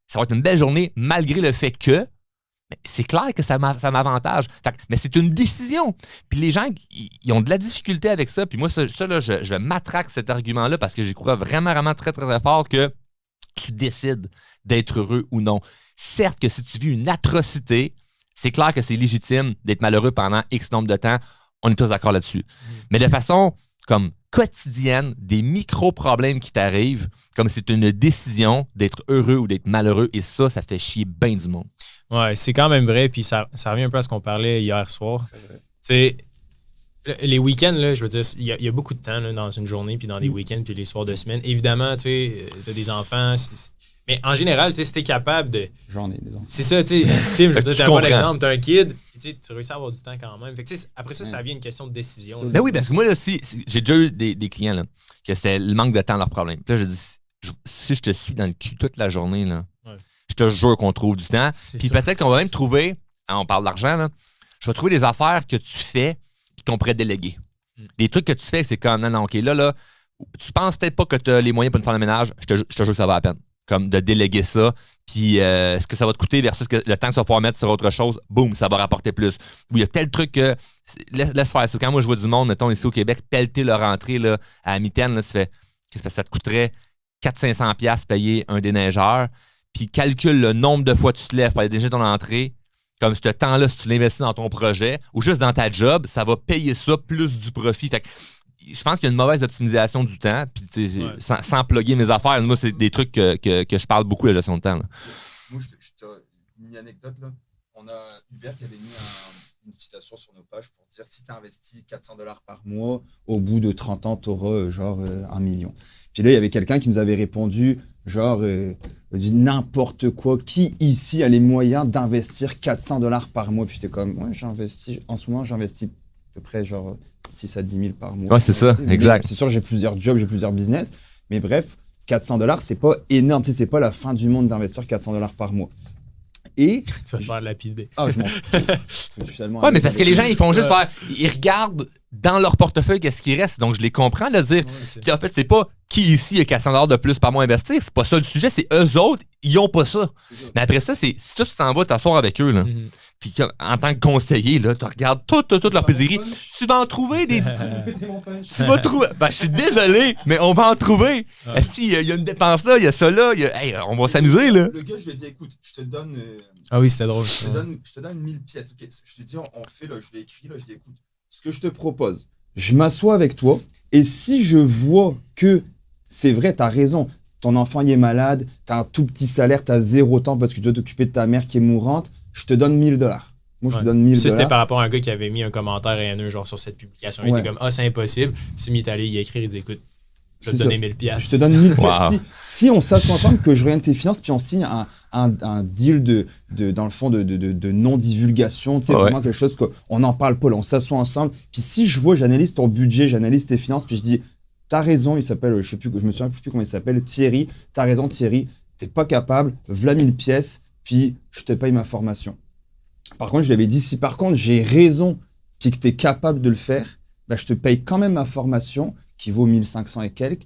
ça va être une belle journée malgré le fait que. Mais c'est clair que ça m'avantage. Mais c'est une décision. Puis les gens, ils ont de la difficulté avec ça. Puis moi, ça là, je matraque cet argument-là parce que j'y crois vraiment, vraiment très, très, très fort que tu décides d'être heureux ou non. Certes que si tu vis une atrocité, c'est clair que c'est légitime d'être malheureux pendant X nombre de temps. On est tous d'accord là-dessus. Mais de façon comme quotidienne, des micro-problèmes qui t'arrivent, comme c'est une décision d'être heureux ou d'être malheureux, et ça fait chier bien du monde. Ouais, c'est quand même vrai, puis ça revient un peu à ce qu'on parlait hier soir. Tu sais, les week-ends, là, je veux dire, il y a beaucoup de temps là, dans une journée, puis dans des week-ends, puis les soirs de semaine. Évidemment, tu sais, t'as des enfants, Mais en général, tu sais, si t'es capable de. J'en ai des enfants. C'est ça, tu sais. Sim, je veux dire, t'as un bon comprends. exemple, t'as un kid, puis tu réussis à avoir du temps quand même. Fait que, tu sais, après ça vient une question de décision. Absolument. Ben oui, parce que moi, là, j'ai déjà eu des clients, là, que c'était le manque de temps leur problème. Puis là, je dis, si je te suis dans le cul toute la journée, là, je te jure qu'on trouve du temps. Puis peut-être qu'on va même trouver, on parle d'argent, là, je vais trouver des affaires que tu fais et qu'on pourrait déléguer. Des trucs que tu fais, c'est comme, non, OK, là, tu penses peut-être pas que tu as les moyens pour une faire le ménage, je te jure que ça va à peine. Comme de déléguer ça, puis ce que ça va te coûter versus le temps que tu vas pouvoir mettre sur autre chose, boum, ça va rapporter plus. Ou il y a tel truc que, laisse faire ça. Quand moi je vois du monde, mettons ici au Québec, pelleter leur entrée là, à la mitaine, là, tu fais, qu'est-ce que ça te coûterait 400-500$ payer un déneigeur, puis calcule le nombre de fois que tu te lèves pour aller déneiger ton entrée. Comme ce temps-là, si tu l'investis dans ton projet ou juste dans ta job, ça va payer ça plus du profit. Fait que, je pense qu'il y a une mauvaise optimisation du temps. Puis, sans plugger mes affaires, moi, c'est des trucs que je parle beaucoup la gestion de temps. Là. Moi, une anecdote, là. On a Hubert qui avait mis une citation sur nos pages pour dire si tu investis $400 par mois, Au bout de 30 ans, tu auras genre 1 million. Puis là, il y avait quelqu'un qui nous avait répondu genre n'importe quoi. Qui ici a les moyens d'investir $400 par mois? Puis j'étais comme, ouais, en ce moment, j'investis à peu près genre 6 à 10 000 par mois. Ouais, c'est ça, exact. C'est sûr, j'ai plusieurs jobs, j'ai plusieurs business. Mais bref, $400, c'est pas énorme. Tu sais, c'est pas la fin du monde d'investir $400 par mois. Et Tu vas te faire lapider. ah, je m'en fous. Je suis tellement Ouais, mais parce que les gens, ils font juste Ouais. faire. Ils regardent dans leur portefeuille qu'est-ce qui reste. Donc, je les comprends de dire. c'est Puis en fait, c'est pas qui ici a $400 de plus par mois à investir. C'est pas ça le sujet. C'est eux autres, ils ont pas ça. Mais après ça, c'est si toi, tu t'en vas t'asseoir avec eux, là. Mhm. Puis en tant que conseiller, là, tu regardes toute leur pédigree. Tu vas en trouver des. Tu vas trouver. Ben, je suis désolé, mais on va en trouver. Ouais. Est-ce qu'il y a une dépense là, il y a ça là, hey, on va s'amuser, là. Le gars, je lui ai dit, écoute, je te donne Ah oui, c'était drôle. je te donne 1000 pièces. Ok, je te dis, on fait, là, je l'ai écrit, là, je dis, écoute, Ce que je te propose, je m'assois avec toi et si je vois que c'est vrai, tu as raison, ton enfant il est malade, tu as un tout petit salaire, tu as 0 temps parce que tu dois t'occuper de ta mère qui est mourante, je te donne $1 000. Moi, je te Ouais. donne $1 000. Ça, c'était par rapport à un gars qui avait mis un commentaire haineux genre sur cette publication. Il Ouais. était comme, ah, c'est impossible. Puis il est allé y écrire, il dit, écoute, je vais te C'est donner ça. 1000 piastres. Je te donne 1000 Wow. pièces. Si on s'assoit ensemble, que je regarde tes finances, puis on signe un deal dans le fond, de non-divulgation, tu sais, Ouais. vraiment quelque chose qu'on n'en parle pas, là, on s'assoit ensemble. Puis si je vois, j'analyse ton budget, j'analyse tes finances, puis je dis, t'as raison, il s'appelle, je me souviens plus comment il s'appelle, Thierry, t'as raison Thierry, t'es pas capable, v'là 1000 pièces, puis je te paye ma formation. Par contre, je lui avais dit, si par contre j'ai raison, puis que t'es capable de le faire, bah, je te paye quand même ma formation, qui vaut 1500 et quelques,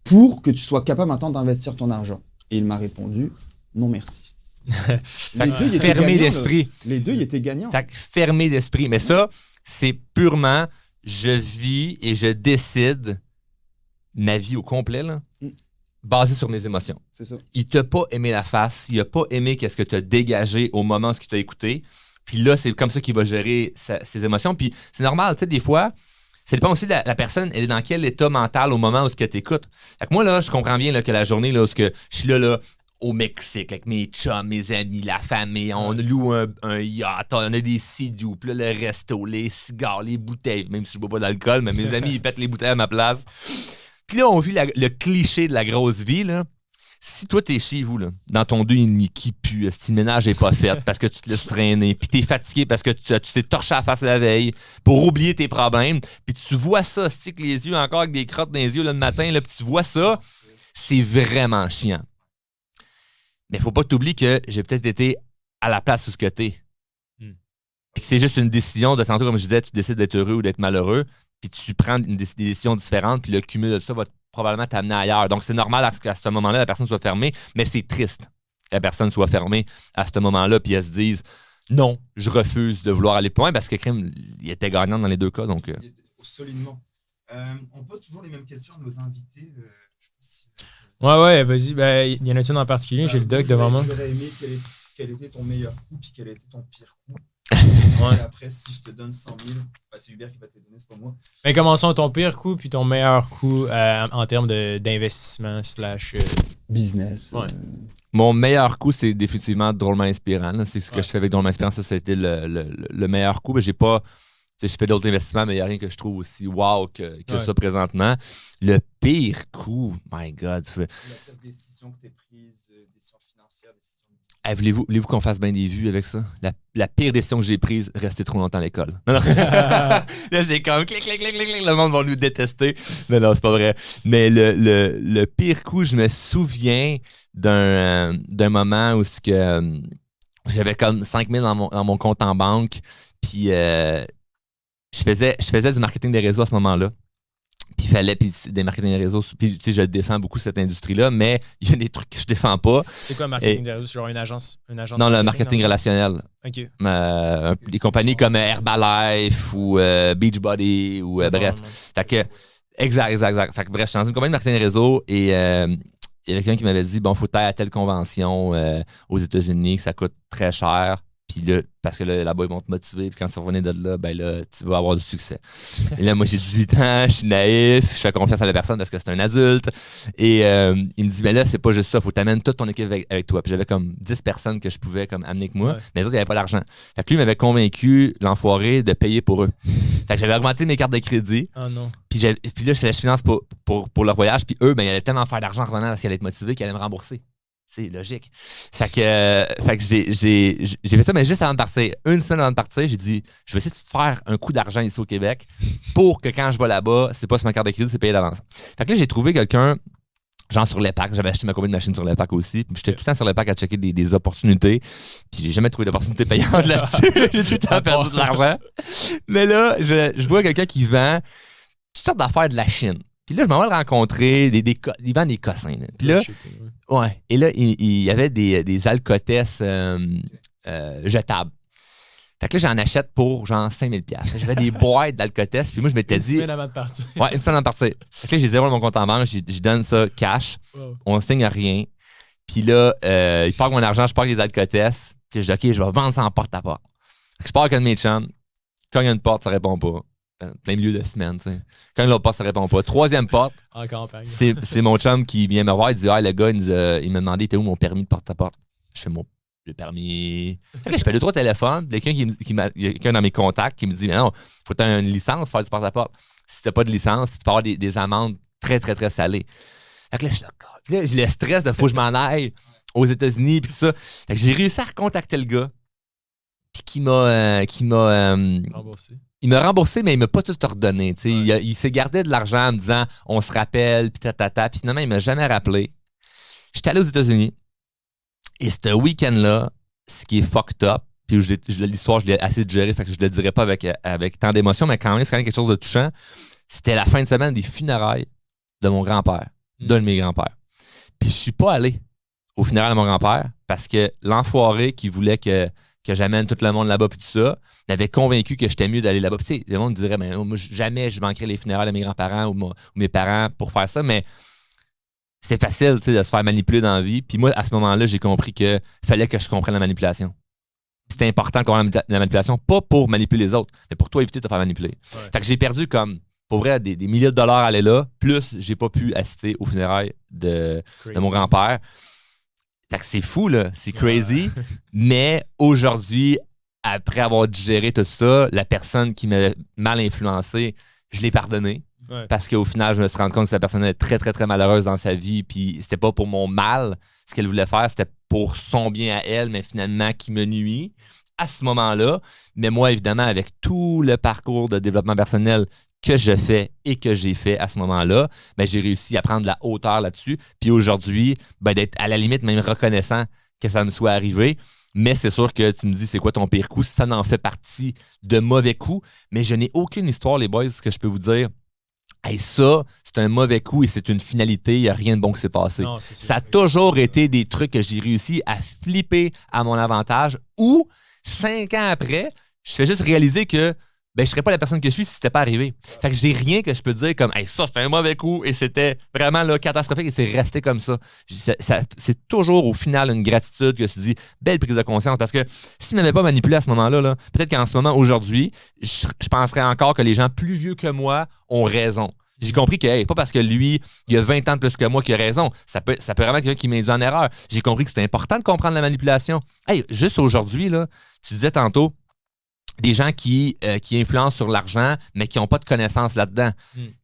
pour que tu sois capable maintenant d'investir ton argent. Et il m'a répondu, non merci. Les deux, ils étaient Fermé gagnants, d'esprit. là. Les deux, ils étaient gagnants. Fait que fermé d'esprit. Mais ça, c'est purement je vis et je décide ma vie au complet, là, basé sur mes émotions. C'est ça. Il t'a pas aimé la face, il a pas aimé qu'est-ce que tu as dégagé au moment où il t'a écouté. Puis là, c'est comme ça qu'il va gérer ses émotions. Puis c'est normal, tu sais, des fois, ça dépend aussi de la personne, elle est dans quel état mental au moment où ce que t'écoutes. Fait que moi, là, je comprends bien là, que la journée, là, où je suis là, au Mexique, avec mes chums, mes amis, la famille, on loue un yacht, on a des sea-dew, puis là, le resto, les cigares, les bouteilles, même si je bois pas d'alcool, mais mes amis, ils pètent les bouteilles à ma place. Puis là, on vit le cliché de la grosse vie, là. Si toi, t'es chez vous, là, dans ton 2,5 qui pue, si le ménage n'est pas fait parce que tu te laisses traîner, puis t'es fatigué parce que tu t'es torché à la face la veille pour oublier tes problèmes, puis tu vois ça, stick les yeux encore avec des crottes dans les yeux là, le matin, là, puis tu vois ça, c'est vraiment chiant. Mais faut pas t'oublier que j'ai peut-être été à la place où ce que t'es. Puis c'est juste une décision de tantôt, comme je disais, tu décides d'être heureux ou d'être malheureux, puis tu prends des décisions différentes, puis le cumul de ça va probablement t'amener ailleurs. Donc, c'est normal à ce moment-là, la personne soit fermée, mais c'est triste que la personne soit fermée à ce moment-là, puis elle se dise non, je refuse de vouloir aller plus loin parce que crime, il était gagnant dans les deux cas. Donc, solidement. On pose toujours les mêmes questions à nos invités. Je sais pas si, Ouais, vas-y. Ben, il y en a une en particulier, j'ai le doc devant moi. J'aurais aimé quel était ton meilleur coup, puis quel était ton pire coup. Ouais. Et après, si je te donne 100 000, bah, c'est Hubert qui va te les donner, c'est pas moi. Mais commençons ton pire coup, puis ton meilleur coup en termes d'investissement / Business. Ouais. mon meilleur coup, c'est définitivement Drôlement Inspirant. Là. C'est ce que je fais avec Drôlement Inspirant. Ça a été le meilleur coup. Mais j'ai pas sais, je fais d'autres investissements, mais il n'y a rien que je trouve aussi wow que Ouais. ça présentement. Le pire coup, my God. La pire décision que tu as prise, décision financière, décision de business. Hey, voulez-vous qu'on fasse bien des vues avec ça? La pire décision que j'ai prise, rester trop longtemps à l'école. Non, non. Là, c'est comme clic, clic, clic, clic, clic, le monde va nous détester. Non, non, c'est pas vrai. Mais le pire coup, je me souviens d'un moment où j'avais comme 5 000 dans mon compte en banque. Puis je faisais du marketing des réseaux à ce moment-là. Puis des marketing des réseaux. Puis tu sais, je défends beaucoup cette industrie-là, mais il y a des trucs que je défends pas. C'est quoi, marketing des réseaux? C'est genre une agence Non, le marketing non? relationnel. OK. Les compagnies comme Herbalife ou Beachbody ou bref. Fait que, exact. Fait que bref, je suis dans une compagnie de marketing réseau et il y avait quelqu'un qui m'avait dit bon, faut aller à telle convention aux États-Unis, que ça coûte très cher. Puis là, parce que là-bas, ils vont te motiver. Puis quand tu revenais de là, ben là, tu vas avoir du succès. Et là, moi, j'ai 18 ans, je suis naïf, je fais confiance à la personne parce que c'est un adulte. Et il me dit, mais là, c'est pas juste ça, faut t'amener toute ton équipe avec toi. Puis j'avais comme 10 personnes que je pouvais comme amener avec moi, Ouais. mais les autres, ils n'avaient pas d'argent. Fait que lui, il m'avait convaincu, l'enfoiré, de payer pour eux. Fait que j'avais augmenté mes cartes de crédit. Oh non. Puis là, je fais la finance pour leur voyage. Puis eux, ben, ils allaient tellement faire d'argent en revenant parce qu'ils allaient être motivés qu'ils allaient me rembourser. C'est logique. Fait que j'ai fait ça, mais juste avant de partir. Une semaine avant de partir, j'ai dit, je vais essayer de faire un coup d'argent ici au Québec pour que quand je vais là-bas, c'est pas sur ma carte de crédit, c'est payé d'avance. Fait que là, j'ai trouvé quelqu'un, genre sur l'EPAC. J'avais acheté ma combien de machines sur l'EPAC aussi. Puis j'étais tout le temps sur l'EPAC à checker des opportunités. Puis j'ai jamais trouvé d'opportunité payante là-dessus. J'ai tout le temps perdu de l'argent. Mais là, je vois quelqu'un qui vend toutes sortes d'affaires de la Chine. Puis là, je m'en vais le rencontrer, il vend des cossins. Là. Puis là, ouais. Et là, il y avait des Alcotest jetables. Fait que là, j'en achète pour genre 5 000 $. J'avais des boîtes d'Alcotest. Puis moi, je m'étais dit. Une semaine avant de partir. Ouais, une semaine avant de partir. Fait que là, j'ai 0 dans mon compte en banque. Je donne ça cash. Wow. On signe rien. Puis là, il part mon argent, je pars avec les Alcotest. Puis je dis, OK, je vais vendre ça en porte-à-porte. Fait que je pars avec un de mes chums. Quand il y a une porte, ça répond pas. Plein milieu de semaine, tu sais. Quand l'autre porte, ça répond pas. Troisième porte, En campagne. c'est mon chum qui vient me voir. Il dit, ah, le gars, il m'a demandé, t'es où mon permis de porte-à-porte? Je fais le permis. Okay, je fais 2-3 téléphones. Quelqu'un dans mes contacts qui me dit, mais non, faut que tu aies une licence pour faire du porte-à-porte. Si t'as pas de licence, tu peux avoir des amendes très, très, très salées. Fait que là, je suis d'accord. Puis là, j'ai le stress de faut que je m'en aille aux États-Unis puis tout ça. Fait que j'ai réussi à recontacter le gars. Puis qui m'a Remboursé. il m'a remboursé, mais il m'a pas tout ordonné. Ouais. Il s'est gardé de l'argent en me disant on se rappelle, puis tatata. Puis finalement, il m'a jamais rappelé. J'étais allé aux États-Unis. Et ce week-end-là, ce qui est fucked up, puis l'histoire, je l'ai assez digéré, fait que je le dirai pas avec tant d'émotion, mais quand même, c'est quand même quelque chose de touchant. C'était la fin de semaine des funérailles de mon grand-père, d'un de mes grands-pères. Puis je suis pas allé aux funérailles de mon grand-père parce que l'enfoiré qui voulait que j'amène tout le monde là-bas puis tout ça, m'avait convaincu que j'étais mieux d'aller là-bas. Puis tu sais, le monde dirait, mais moi, jamais je manquerais les funérailles de mes grands-parents ou mes parents pour faire ça, mais c'est facile, tu sais, de se faire manipuler dans la vie. Puis moi, à ce moment-là, j'ai compris qu'il fallait que je comprenne la manipulation. C'était important de comprendre la manipulation, pas pour manipuler les autres, mais pour toi éviter de te faire manipuler. Ouais. Fait que j'ai perdu comme, pour vrai, des milliers de dollars à aller là, plus j'ai pas pu assister aux funérailles de mon grand-père. Fait que c'est fou, là. C'est crazy. Mais aujourd'hui, après avoir digéré tout ça, la personne qui m'a mal influencé, je l'ai pardonné. Ouais. Parce qu'au final, je me suis rendu compte que cette personne est très, très, très malheureuse dans sa vie. Puis c'était pas pour mon mal ce qu'elle voulait faire, c'était pour son bien à elle, mais finalement qui me nuit à ce moment-là. Mais moi, évidemment, avec tout le parcours de développement personnel que je fais et que j'ai fait à ce moment-là, ben, j'ai réussi à prendre la hauteur là-dessus. Puis aujourd'hui, ben, d'être à la limite même reconnaissant que ça me soit arrivé. Mais c'est sûr que tu me dis, c'est quoi ton pire coup? Ça n'en fait partie de mauvais coups. Mais je n'ai aucune histoire, les boys, que je peux vous dire. Hey, ça, c'est un mauvais coup et c'est une finalité. Il n'y a rien de bon qui s'est passé. Non, ça a toujours été des trucs que j'ai réussi à flipper à mon avantage ou 5 ans après, je fais juste réaliser que je ne serais pas la personne que je suis si ce n'était pas arrivé. Fait que j'ai rien que je peux dire comme hey, ça, c'était un mauvais coup et c'était vraiment là, catastrophique et c'est resté comme ça. C'est toujours au final une gratitude que tu dis, belle prise de conscience parce que s'il ne m'avait pas manipulé à ce moment-là, là, peut-être qu'en ce moment, aujourd'hui, je penserais encore que les gens plus vieux que moi ont raison. J'ai compris que, hey, pas parce que lui, il a 20 ans de plus que moi qu'il a raison. Ça peut vraiment être quelqu'un qui m'induit en erreur. J'ai compris que c'était important de comprendre la manipulation. Hey, juste aujourd'hui, là, tu disais tantôt, des gens qui influencent sur l'argent, mais qui n'ont pas de connaissances là-dedans.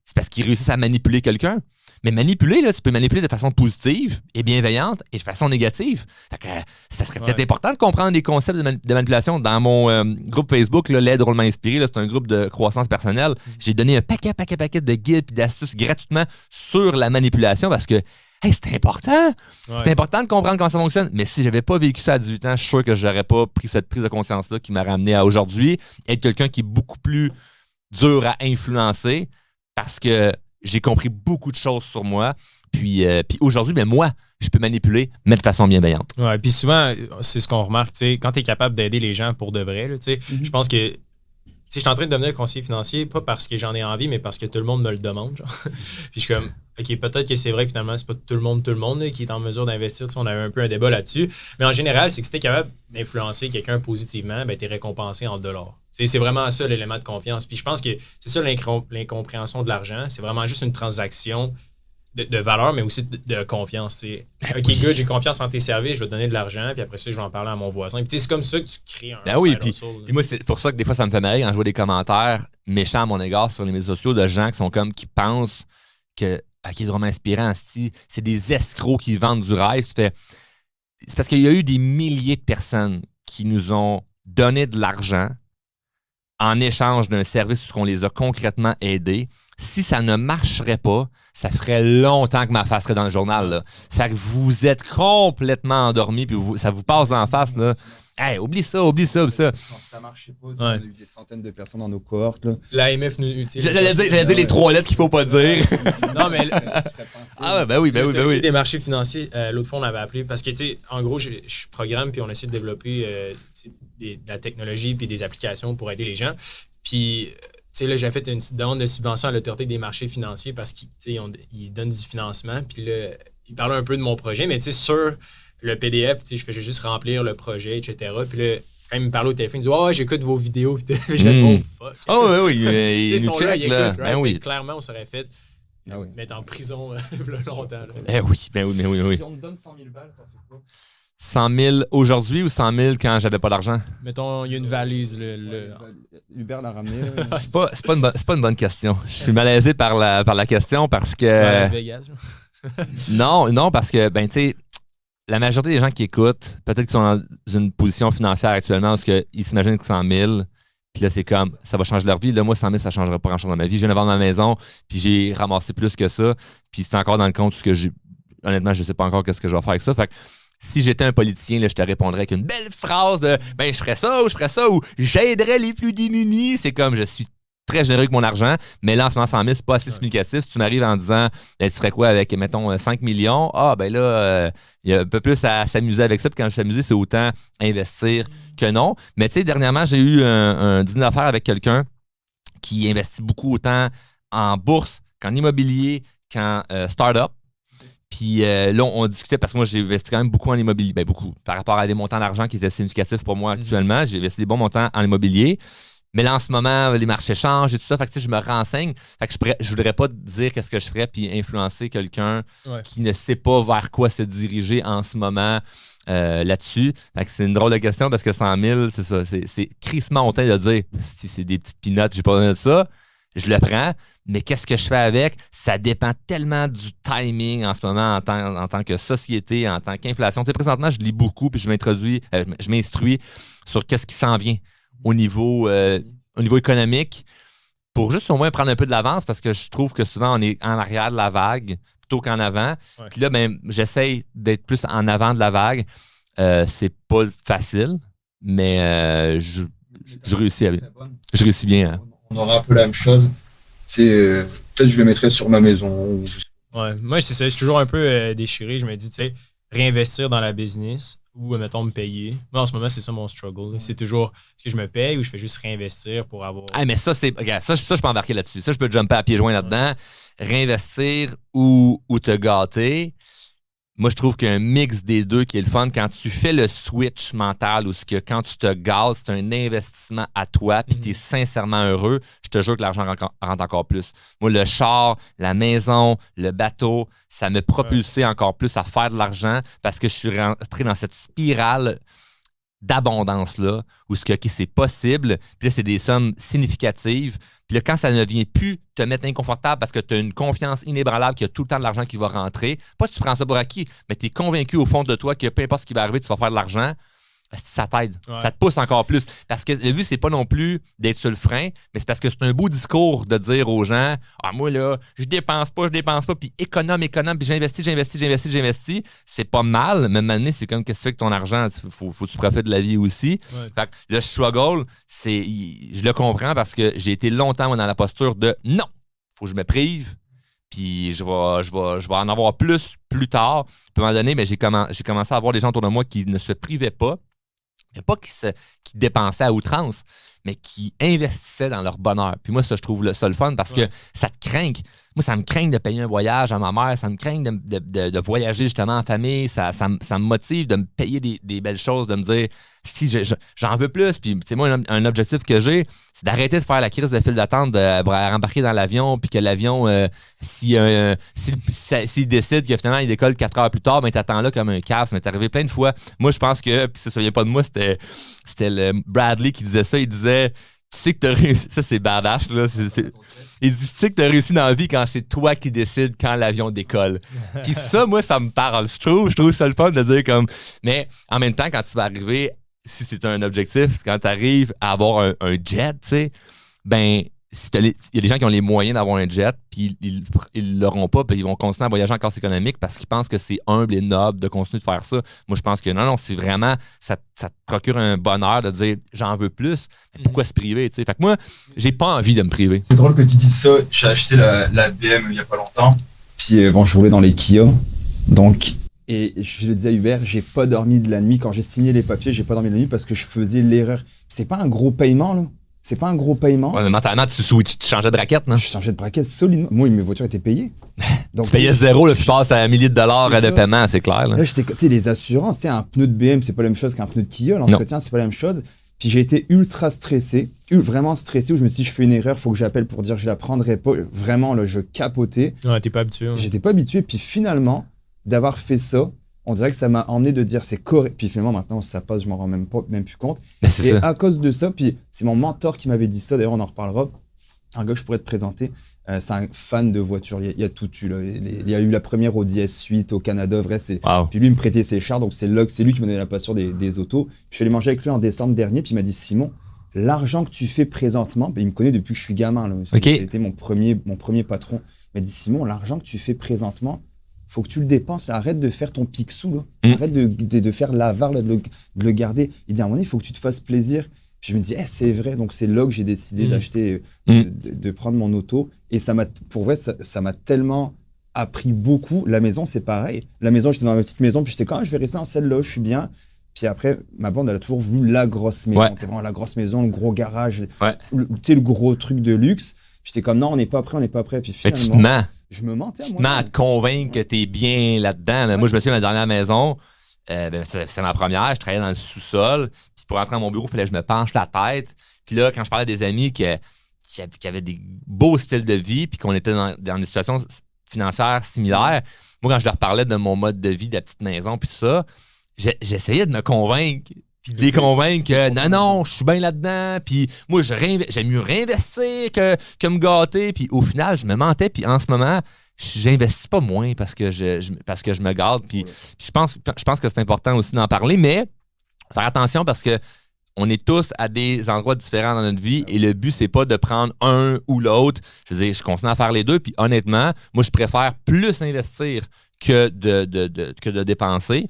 C'est parce qu'ils réussissent à manipuler quelqu'un. Mais manipuler, là, tu peux manipuler de façon positive et bienveillante et de façon négative. Fait que, ça serait peut-être important de comprendre des concepts de manipulation. Dans mon groupe Facebook, là, L'aide drôlement inspiré, là, c'est un groupe de croissance personnelle. J'ai donné un paquet de guides et d'astuces gratuitement sur la manipulation parce que hey, c'est important. Ouais. C'est important de comprendre comment ça fonctionne. Mais si je n'avais pas vécu ça à 18 ans, je suis sûr que je n'aurais pas pris cette prise de conscience-là qui m'a ramené à aujourd'hui être quelqu'un qui est beaucoup plus dur à influencer parce que j'ai compris beaucoup de choses sur moi. Puis aujourd'hui, ben moi, je peux manipuler, mais de façon bienveillante. Ouais, puis souvent, c'est ce qu'on remarque, tu sais, quand tu es capable d'aider les gens pour de vrai, là, tu sais, je pense que je suis en train de devenir conseiller financier, pas parce que j'en ai envie, mais parce que tout le monde me le demande. Genre. Puis je suis comme, OK, peut-être que c'est vrai que finalement, c'est pas tout le monde là, qui est en mesure d'investir. Tu sais, on avait un peu un débat là-dessus. Mais en général, c'est que si tu es capable d'influencer quelqu'un positivement, ben, tu es récompensé en dollars. Tu sais, c'est vraiment ça l'élément de confiance. Puis je pense que c'est ça l'incompréhension de l'argent. C'est vraiment juste une transaction de valeur, mais aussi de confiance. T'sais. OK, good, j'ai confiance en tes services, je vais te donner de l'argent, puis après ça, je vais en parler à mon voisin. Puis c'est comme ça que tu crées un oui, puis moi, c'est pour ça que des fois, ça me fait marrer quand je vois des commentaires méchants à mon égard sur les médias sociaux de gens qui pensent que OK, drôlement inspirant, c'est des escrocs qui vendent du rêve. C'est parce qu'il y a eu des milliers de personnes qui nous ont donné de l'argent en échange d'un service où on les a concrètement aidés. Si ça ne marcherait pas, ça ferait longtemps que ma face serait dans le journal. Là. Fait que vous êtes complètement endormi puis ça vous passe dans la face. Là. Hey, oublie ça. Quand ça marchait pas, on a eu des centaines de personnes dans nos cohortes. L'AMF nous utilise. J'allais dire les 3 lettres qu'il faut pas dire. Non, mais... ben oui. Des marchés financiers, l'autre fois, on avait appelé parce que, tu sais, en gros, je programme puis on essaie de développer de la technologie puis des applications pour aider les gens. Puis... Tu sais, là, j'ai fait une demande de subvention à l'autorité des marchés financiers parce qu'ils donnent du financement. Puis là, ils parlaient un peu de mon projet, mais tu sais, sur le PDF, tu sais, je faisais juste remplir le projet, etc. Puis là, quand ils me parlaient au téléphone, ils disaient « Oh, j'écoute vos vidéos. » Je disais « Oh, fuck. » Oh, oui, ils nous check, là. Ben oui. Clairement, on serait fait mettre en prison longtemps. Là. Ben oui. Si on te donne 100 000 balles, t'en fais quoi? 100 000 aujourd'hui ou 100 000 quand j'avais pas d'argent? Mettons, il y a une valise. Hubert l'a ramené. C'est pas une bonne question. Je suis malaisé par la question parce que... Tu vas à Las Vegas? non, parce que, ben, tu sais, la majorité des gens qui écoutent, peut-être qu'ils sont dans une position financière actuellement parce qu'ils s'imaginent que 100 000, puis là, c'est comme, ça va changer leur vie. Là, moi, 100 000, ça ne changera pas grand-chose dans ma vie. Je viens de vendre ma maison, puis j'ai ramassé plus que ça, puis c'est encore dans le compte ce que j'ai... Honnêtement, je ne sais pas encore qu'est-ce que je vais faire avec ça. Fait que si j'étais un politicien, là, je te répondrais avec une belle phrase de « ben je ferais ça ou j'aiderais les plus démunis ». C'est comme, je suis très généreux avec mon argent, mais là, en ce moment, 100 000, c'est pas assez significatif. Si tu m'arrives en disant ben, « tu ferais quoi avec, mettons, 5 millions », ben là, il y a un peu plus à s'amuser avec ça. Puis quand je s'amuser, c'est autant investir que non. Mais tu sais, dernièrement, j'ai eu un dîner d'affaires avec quelqu'un qui investit beaucoup autant en bourse qu'en immobilier, qu'en start-up. Puis là, on discutait parce que moi, j'ai investi quand même beaucoup en immobilier. Ben, beaucoup. Par rapport à des montants d'argent qui étaient significatifs pour moi actuellement. J'ai investi des bons montants en immobilier. Mais là, en ce moment, les marchés changent et tout ça. Fait que je me renseigne. Fait que je voudrais pas dire qu'est-ce que je ferais puis influencer quelqu'un qui ne sait pas vers quoi se diriger en ce moment là-dessus. Fait que c'est une drôle de question parce que 100 000, c'est ça. C'est crissement honte de dire si c'est des petites pinottes, j'ai pas besoin de ça. Je le prends, mais qu'est-ce que je fais avec? Ça dépend tellement du timing en ce moment en tant que société, en tant qu'inflation. Tu sais, présentement, je lis beaucoup puis je m'instruis sur qu'est-ce qui s'en vient au niveau économique pour juste au moins prendre un peu de l'avance parce que je trouve que souvent, on est en arrière de la vague plutôt qu'en avant. Ouais. Puis là, ben, j'essaye d'être plus en avant de la vague. C'est pas facile, mais je réussis je réussis bien. Hein. On aura un peu la même chose. Peut-être je le mettrai sur ma maison. Ouais, moi, c'est ça. Je suis toujours un peu déchiré. Je me dis, tu sais, réinvestir dans la business ou, mettons, me payer. Moi, en ce moment, c'est ça mon struggle. C'est toujours, est-ce que je me paye ou je fais juste réinvestir pour avoir... Ah, mais ça, regarde, ça, je peux embarquer là-dessus. Ça, je peux jumper à pieds joints là-dedans. Réinvestir ou te gâter. Moi, je trouve qu'il y a un mix des deux qui est le fun. Quand tu fais le switch mental ou quand tu te gâtes, c'est un investissement à toi puis tu es sincèrement heureux, je te jure que l'argent rentre encore plus. Moi, le char, la maison, le bateau, ça me propulsait encore plus à faire de l'argent parce que je suis rentré dans cette spirale d'abondance-là, où ce que OK, c'est possible, puis là, c'est des sommes significatives. Puis là, quand ça ne vient plus te mettre inconfortable parce que tu as une confiance inébranlable qu'il y a tout le temps de l'argent qui va rentrer, pas que tu prends ça pour acquis, mais tu es convaincu au fond de toi que peu importe ce qui va arriver, tu vas faire de l'argent. Ça t'aide. Ouais. Ça te pousse encore plus. Parce que le but, c'est pas non plus d'être sur le frein, mais c'est parce que c'est un beau discours de dire aux gens moi, là, je dépense pas, puis économe, puis j'investis. C'est pas mal, mais maintenant, c'est comme qu'est-ce que tu fais avec ton argent? Faut que tu profites de la vie aussi. Ouais. Fait que le struggle, je le comprends parce que j'ai été longtemps moi, dans la posture de non, faut que je me prive. Puis je vais en avoir plus tard. Puis à un moment donné, mais j'ai commencé à avoir des gens autour de moi qui ne se privaient pas. Mais pas qui dépensaient à outrance, mais qui investissaient dans leur bonheur. Puis moi, ça, je trouve ça le fun parce que ça te craint. Moi, ça me craint de payer un voyage à ma mère, ça me craint de voyager justement en famille, ça me motive de me payer des belles choses, de me dire si j'en veux plus. Puis, tu sais, moi, un objectif que j'ai, c'est d'arrêter de faire la crise de file d'attente pour embarquer dans l'avion, puis que l'avion, s'il décide que finalement il décolle 4 heures plus tard, ben t'attends là comme un cave. Ça m'est arrivé plein de fois. Moi, je pense que, puis ça vient pas de moi, c'était le Bradley qui disait ça. Il disait, tu sais que t'as réussi. Ça, c'est badass, là. Il dit, tu sais que t'as réussi dans la vie quand c'est toi qui décides quand l'avion décolle. Puis ça, moi, ça me parle. Je trouve ça le fun de dire comme. Mais en même temps, quand tu vas arriver, si c'est un objectif, quand tu arrives à avoir un jet, tu sais, ben, il y a des gens qui ont les moyens d'avoir un jet, puis ils l'auront pas, puis ils vont continuer à voyager en classe économique parce qu'ils pensent que c'est humble et noble de continuer de faire ça. Moi, je pense que non, c'est vraiment, ça te procure un bonheur de dire j'en veux plus. Mais pourquoi se priver, tu sais? Fait que moi, j'ai pas envie de me priver. C'est drôle que tu dises ça. J'ai acheté la BM il y a pas longtemps. Puis bon, je roulais dans les Kia. Donc, et je le disais à Hubert, j'ai pas dormi de la nuit. Quand j'ai signé les papiers, j'ai pas dormi de la nuit parce que je faisais l'erreur. C'est pas un gros paiement, là. C'est pas un gros paiement. Ouais, mais mentalement, tu changeais de raquette, non? Je changeais de braquette solidement. Moi, mes voitures étaient payées. Donc, tu payais zéro, là, tu passes à $1 millier de paiement, c'est clair. Là, tu sais, les assurances, un pneu de BM, c'est pas la même chose qu'un pneu de Kia. L'entretien, c'est pas la même chose. Puis j'ai été ultra stressé, vraiment stressé, où je me suis dit, je fais une erreur, faut que j'appelle pour dire, je la prendrai pas. Vraiment, là, je capotais. Ouais, t'es pas habitué. Ouais. J'étais pas habitué. Puis finalement, d'avoir fait ça, on dirait que ça m'a emmené de dire c'est correct. Puis finalement, maintenant, ça passe, je m'en rends même plus compte. Ben, c'est et ça. à cause de ça, puis c'est mon mentor qui m'avait dit ça, d'ailleurs, on en reparlera. Un gars que je pourrais te présenter, c'est un fan de voitures. Il y a tout eu. Là. Il y a eu la première Audi S8 au Canada, vrai. Wow. Puis lui, il me prêtait ses chars, donc c'est lui qui m'a donné la passion des autos. Puis je suis allé manger avec lui en décembre dernier, puis il m'a dit Simon, l'argent que tu fais présentement, il me connaît depuis que je suis gamin. Là. C'était mon premier patron. Il m'a dit Simon, l'argent que tu fais présentement, faut que tu le dépenses, là. Arrête de faire ton Picsou, là. Arrête de faire l'avare, de le garder. Il dit à un moment donné, il faut que tu te fasses plaisir. Puis je me dis, c'est vrai, donc c'est là que j'ai décidé d'acheter, de prendre mon auto. Et pour vrai, ça m'a tellement appris beaucoup. La maison, c'est pareil. La maison, j'étais dans ma petite maison, puis j'étais je vais rester dans celle-là, je suis bien. Puis après, ma bande, elle a toujours voulu la grosse maison. Ouais. C'est vraiment la grosse maison, le gros garage, Ouais. le gros truc de luxe. Puis j'étais comme, non, on n'est pas prêt. Puis Mais tu te finalement, mens. je me mentais à Tu moi. te mens à te convaincre que t'es bien là-dedans. Là. Moi, je me souviens, ma dernière maison, c'était ma première. Je travaillais dans le sous-sol. Puis pour rentrer dans mon bureau, il fallait que je me penche la tête. Puis là, quand je parlais à des amis qui avaient des beaux styles de vie, puis qu'on était dans des situations financières similaires, moi, quand je leur parlais de mon mode de vie, de la petite maison, puis ça, j'essayais de me convaincre. Puis de les convaincre que non, je suis bien là-dedans. Puis moi, j'aime mieux réinvestir que me gâter. Puis au final, je me mentais. Puis en ce moment, j'investis pas moins parce que je me gâte. Puis je pense que c'est important aussi d'en parler. Mais faire attention parce que on est tous à des endroits différents dans notre vie et le but, c'est pas de prendre un ou l'autre. Je veux dire, je continue à faire les deux. Puis honnêtement, moi, je préfère plus investir que de dépenser.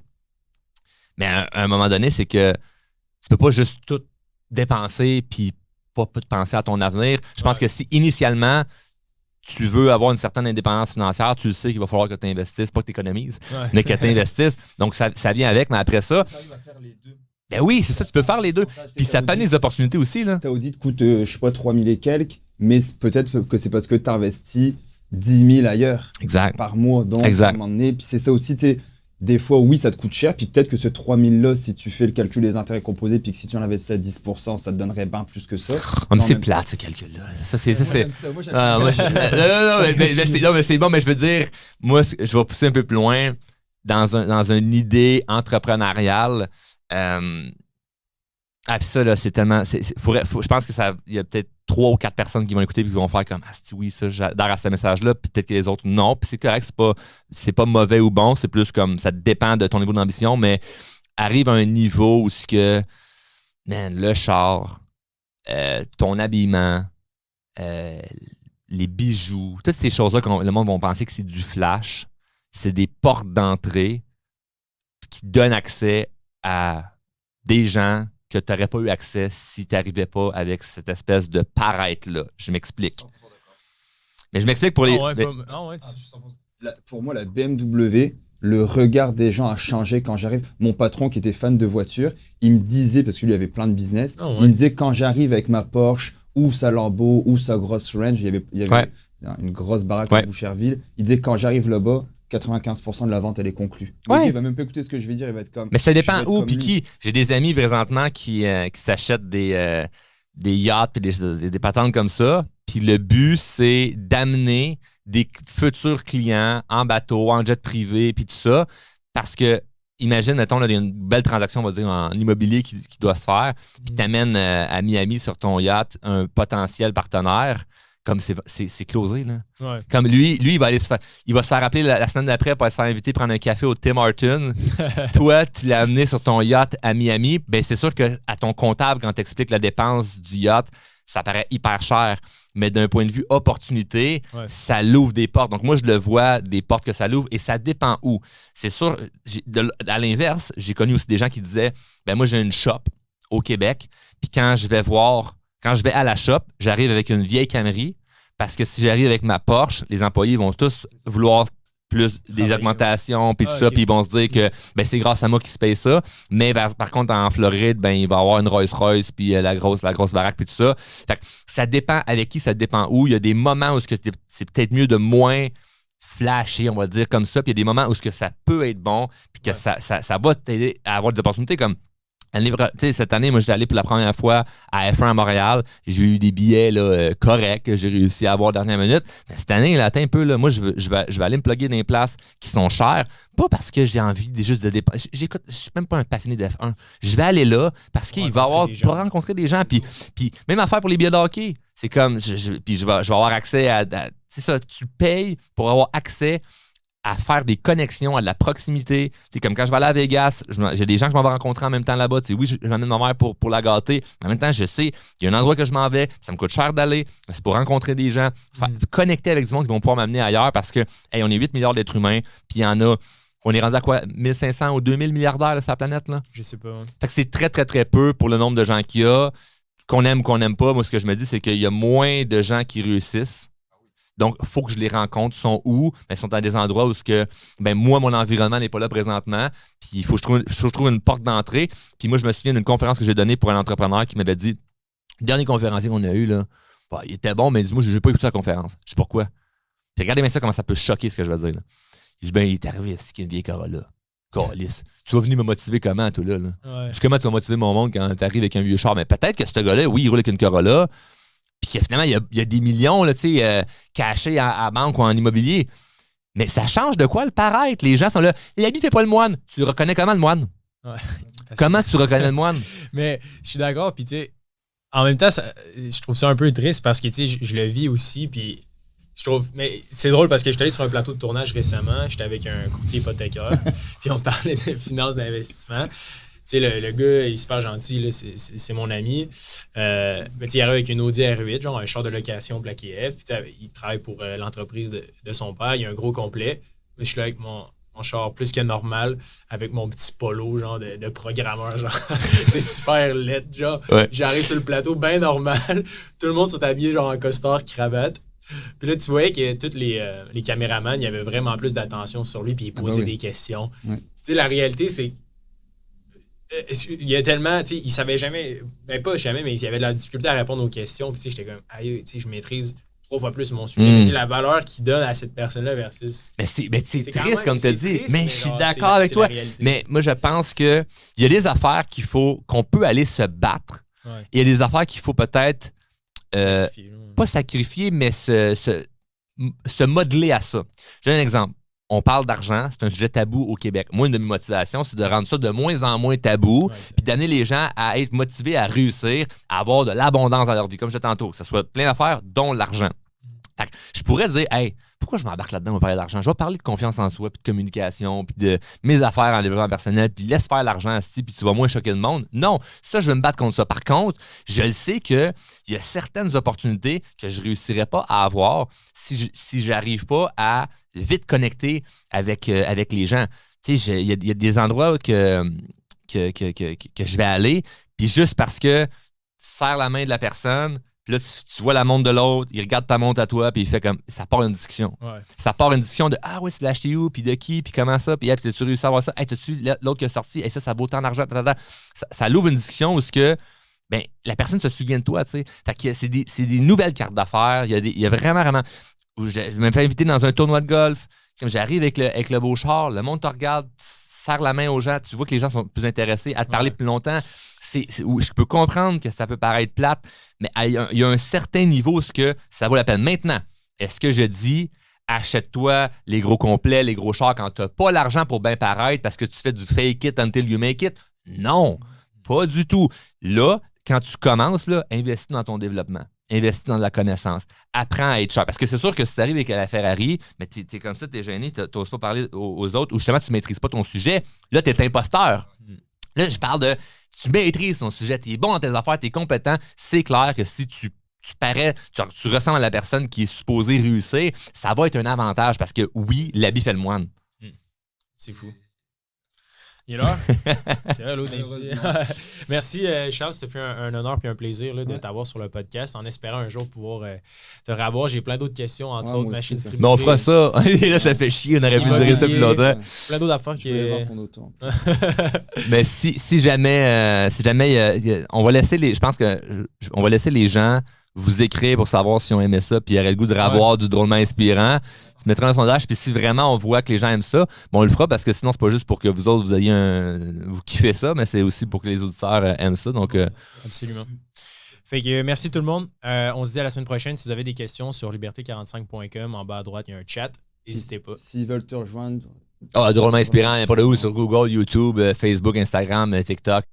Mais à un moment donné, c'est que tu peux pas juste tout dépenser puis pas penser à ton avenir. Je pense que si initialement, tu veux avoir une certaine indépendance financière, tu le sais qu'il va falloir que tu investisses, pas que tu économises, mais que tu investisses. Donc, ça vient avec. Mais après ça, ben oui, c'est ça, tu peux faire les deux. Puis ça panne les opportunités aussi. Là. Ta Audi te coûte, je sais pas, 3 000 et quelques, mais peut-être que c'est parce que tu investis 10 000 ailleurs Exact. par mois. Donc, Exact. à un moment donné, puis c'est ça aussi, des fois, oui, ça te coûte cher, puis peut-être que ce 3 000-là, si tu fais le calcul des intérêts composés, puis que si tu en investis à 10%, ça te donnerait bien plus que ça. Mais c'est plate, ce calcul-là. Ça, c'est... Non, mais c'est bon, mais je veux dire, moi, je vais pousser un peu plus loin dans une idée entrepreneuriale. Ah, puis ça, là, c'est tellement. Je pense que il y a peut-être 3 ou 4 personnes qui vont écouter et qui vont faire comme ah, oui, ça, j'adhère à ce message-là, puis peut-être que les autres, non. Puis c'est correct, c'est pas mauvais ou bon, c'est plus comme ça dépend de ton niveau d'ambition, mais arrive à un niveau où ce que, man, le char, ton habillement, les bijoux, toutes ces choses-là que le monde va penser que c'est du flash, c'est des portes d'entrée qui donnent accès à des gens que tu n'aurais pas eu accès si tu n'arrivais pas avec cette espèce de paraître-là. Je m'explique. Mais je m'explique pour les... Pour moi, la BMW, le regard des gens a changé quand j'arrive. Mon patron qui était fan de voitures, il me disait, parce que lui avait plein de business, il me disait quand j'arrive avec ma Porsche ou sa Lambo ou sa grosse Range, il y avait une grosse baraque à Boucherville, il disait quand j'arrive là-bas, 95% de la vente, elle est conclue. Ouais. Il va même pas écouter ce que je vais dire, il va être comme... Mais ça dépend où puis qui. J'ai des amis présentement qui s'achètent des yachts et des patentes comme ça. Puis le but, c'est d'amener des futurs clients en bateau, en jet privé, puis tout ça. Parce que, imagine, mettons, il y a une belle transaction, on va dire, en immobilier qui doit se faire. Puis tu amènes à Miami sur ton yacht un potentiel partenaire. Comme c'est closé, là. Ouais. Comme lui, il va se faire appeler la semaine d'après pour se faire inviter prendre un café au Tim Hortons. Toi, tu l'as amené sur ton yacht à Miami. Ben, c'est sûr qu'à ton comptable, quand tu expliques la dépense du yacht, ça paraît hyper cher. Mais d'un point de vue opportunité, ça l'ouvre des portes. Donc, moi, je le vois, des portes que ça l'ouvre, et ça dépend où. C'est sûr, à l'inverse, j'ai connu aussi des gens qui disaient, ben moi, j'ai une shop au Québec, puis quand je vais à la shop, j'arrive avec une vieille Camry, parce que si j'arrive avec ma Porsche, les employés vont tous vouloir plus des augmentations, puis tout ça, puis ils vont se dire que ben, c'est grâce à moi qu'ils se payent ça. Mais par contre, en Floride, ben, il va y avoir une Rolls-Royce, puis la grosse baraque, puis tout ça. Fait que ça dépend avec qui, ça dépend où. Il y a des moments où c'est peut-être mieux de moins flasher, on va dire comme ça, puis il y a des moments où ça peut être bon, puis que ça va t'aider à avoir des opportunités comme... Cette année, moi, j'étais allé pour la première fois à F1 à Montréal. J'ai eu des billets là, corrects que j'ai réussi à avoir dernière minute. Mais cette année, là, attends un peu, là, moi, je vais aller me plugger dans des places qui sont chères. Pas parce que j'ai envie juste de dépenser. Je suis même pas un passionné de F1. Je vais aller là parce qu'il va pour rencontrer des gens. Puis même affaire pour les billets de hockey. C'est comme, puis je vais avoir accès à c'est ça, tu payes pour avoir accès à faire des connexions, à de la proximité. C'est comme quand je vais aller à Vegas, j'ai des gens que je m'en vais rencontrer en même temps là-bas. Oui, je m'amène ma mère pour la gâter, mais en même temps, je sais, il y a un endroit que je m'en vais, ça me coûte cher d'aller, c'est pour rencontrer des gens, connecter avec du monde qui vont pouvoir m'amener ailleurs parce que, hey, on est 8 milliards d'êtres humains, puis il y en a, on est rendu à quoi, 1500 ou 2000 milliardaires là, sur la planète, là? Je sais pas. Ouais. Fait que c'est très, très, très peu pour le nombre de gens qu'il y a. Qu'on aime ou qu'on n'aime pas, moi, ce que je me dis, c'est qu'il y a moins de gens qui réussissent. Donc, il faut que je les rencontre. Ils sont où? Ben, ils sont à des endroits où moi, mon environnement n'est pas là présentement. Puis, il faut que je trouve une porte d'entrée. Puis moi, je me souviens d'une conférence que j'ai donnée pour un entrepreneur qui m'avait dit, le dernier conférencier qu'on a eu, là, bah, il était bon, mais dis-moi, je n'ai pas écouté la conférence. Je dis pourquoi? Puis regardez bien ça, comment ça peut choquer ce que je vais dire. Là. Il dit, ben, il est arrivé, c'est qu'il y a une vieille Corolla. Calice. Tu vas venir me motiver comment, toi, là? Ouais. Comment tu vas motiver mon monde quand tu arrives avec un vieux char? Mais peut-être que ce gars-là, oui, il roule avec une Corolla. Puis que finalement, il y a des millions là, cachés à banque ou en immobilier. Mais ça change de quoi le paraître? Les gens sont là. L'habit fait pas le moine. Tu reconnais comment le moine? Ouais. Comment tu reconnais le moine? Mais je suis d'accord. Puis tu sais, en même temps, je trouve ça un peu triste parce que tu sais, je le vis aussi. Puis je trouve. Mais c'est drôle parce que j'étais allé sur un plateau de tournage récemment. J'étais avec un courtier hypothécaire. Puis on parlait de finances d'investissement. Tu sais, le gars, il est super gentil, là, c'est mon ami. Mais il arrive avec une Audi R8, genre un char de location plaqué F. Il travaille pour l'entreprise de son père. Il a un gros complet. Mais je suis là avec mon char plus que normal, avec mon petit polo, genre de programmeur, genre. C'est super laid, genre. Ouais. J'arrive sur le plateau, bien normal. Tout le monde sont habillés, genre en costard, cravate. Puis là, tu voyais que tous les caméramans, il y avait vraiment plus d'attention sur lui, puis ils posaient des questions. Ouais. Tu sais, la réalité, c'est il y a tellement, tu sais, il savait jamais, ben pas jamais, mais il y avait de la difficulté à répondre aux questions. Puis tu sais, j'étais comme, aïe, tu sais, je maîtrise 3 fois plus mon sujet. Mais tu sais, la valeur qu'il donne à cette personne-là versus. Mais c'est triste, même, comme tu as dit. Triste, mais je suis d'accord avec toi. Mais moi, je pense qu'il y a des affaires qu'on peut aller se battre. Ouais. Il y a des affaires qu'il faut peut-être Sacrifier, pas sacrifier, mais se modeler à ça. J'ai un exemple. on parle d'argent, c'est un sujet tabou au Québec. Moi, une de mes motivations, c'est de rendre ça de moins en moins tabou, puis d'amener les gens à être motivés à réussir, à avoir de l'abondance dans leur vie, comme je disais tantôt, que ce soit plein d'affaires, dont l'argent. Fait que je pourrais dire, hey, pourquoi je m'embarque là-dedans, on va parler d'argent? Je vais parler de confiance en soi, puis de communication, puis de mes affaires en développement personnel, puis laisse faire l'argent, puis tu vas moins choquer le monde. Non, ça, je vais me battre contre ça. Par contre, je le sais qu'il y a certaines opportunités que je ne réussirais pas à avoir si je n'arrive pas à vite connecter avec les gens. Tu sais, il y a des endroits que je vais aller, puis juste parce que tu serres la main de la personne, puis là, tu vois la montre de l'autre, il regarde ta montre à toi, puis il fait comme. Ça part une discussion. Ouais. Ça part une discussion de ah oui, tu l'as acheté où, puis de qui, puis comment ça, puis hey, t'as-tu réussi à avoir ça? Hey, t'as-tu l'autre qui est sorti? Hey, ça vaut tant d'argent. Ça l'ouvre une discussion où que, ben, la personne se souvient de toi, tu sais. Fait que c'est des nouvelles cartes d'affaires. Il y a vraiment. Je me fais inviter dans un tournoi de golf. Comme j'arrive avec le beau char, le monde te regarde, serre la main aux gens, tu vois que les gens sont plus intéressés à te parler plus longtemps. Je peux comprendre que ça peut paraître plate, mais il y a un certain niveau où ça vaut la peine. Maintenant, est-ce que je dis achète-toi les gros complets, les gros chars quand tu n'as pas l'argent pour bien paraître parce que tu fais du fake it until you make it? Non, pas du tout. Là, quand tu commences, là, investis dans ton développement. Investis dans de la connaissance. Apprends à être cher. Parce que c'est sûr que si tu arrives avec la Ferrari, mais tu es comme ça, tu es gêné, tu n'oses pas parler aux autres, ou justement tu ne maîtrises pas ton sujet, là, tu es imposteur. Là, je parle de tu maîtrises ton sujet, tu es bon dans tes affaires, tu es compétent. C'est clair que si tu parais, tu ressembles à la personne qui est supposée réussir, ça va être un avantage parce que oui, l'habit fait le moine. C'est fou. Il est là? C'est vrai, l'autre invité. Merci, Charles. Ça fait un honneur et un plaisir là, de t'avoir sur le podcast en espérant un jour pouvoir te revoir. J'ai plein d'autres questions, entre autres machines distributrices. Mais on fera ça. Là, ça fait chier. On aurait pu dire ça plus longtemps. Plein d'autres affaires qui... voir son auto. Mais si jamais on va laisser les... Je pense qu'on va laisser les gens vous écrire pour savoir si on aimait ça puis il y aurait le goût de revoir du drôlement inspirant. Tu mettras un sondage, puis si vraiment on voit que les gens aiment ça, bon, on le fera parce que sinon, c'est pas juste pour que vous autres, vous kiffez ça, mais c'est aussi pour que les auditeurs aiment ça. Donc, Absolument. Fait que merci tout le monde. On se dit à la semaine prochaine. Si vous avez des questions sur liberté45.com, en bas à droite, il y a un chat. N'hésitez pas. S'ils veulent te rejoindre. drôlement inspirant, n'importe où, sur Google, YouTube, Facebook, Instagram, TikTok.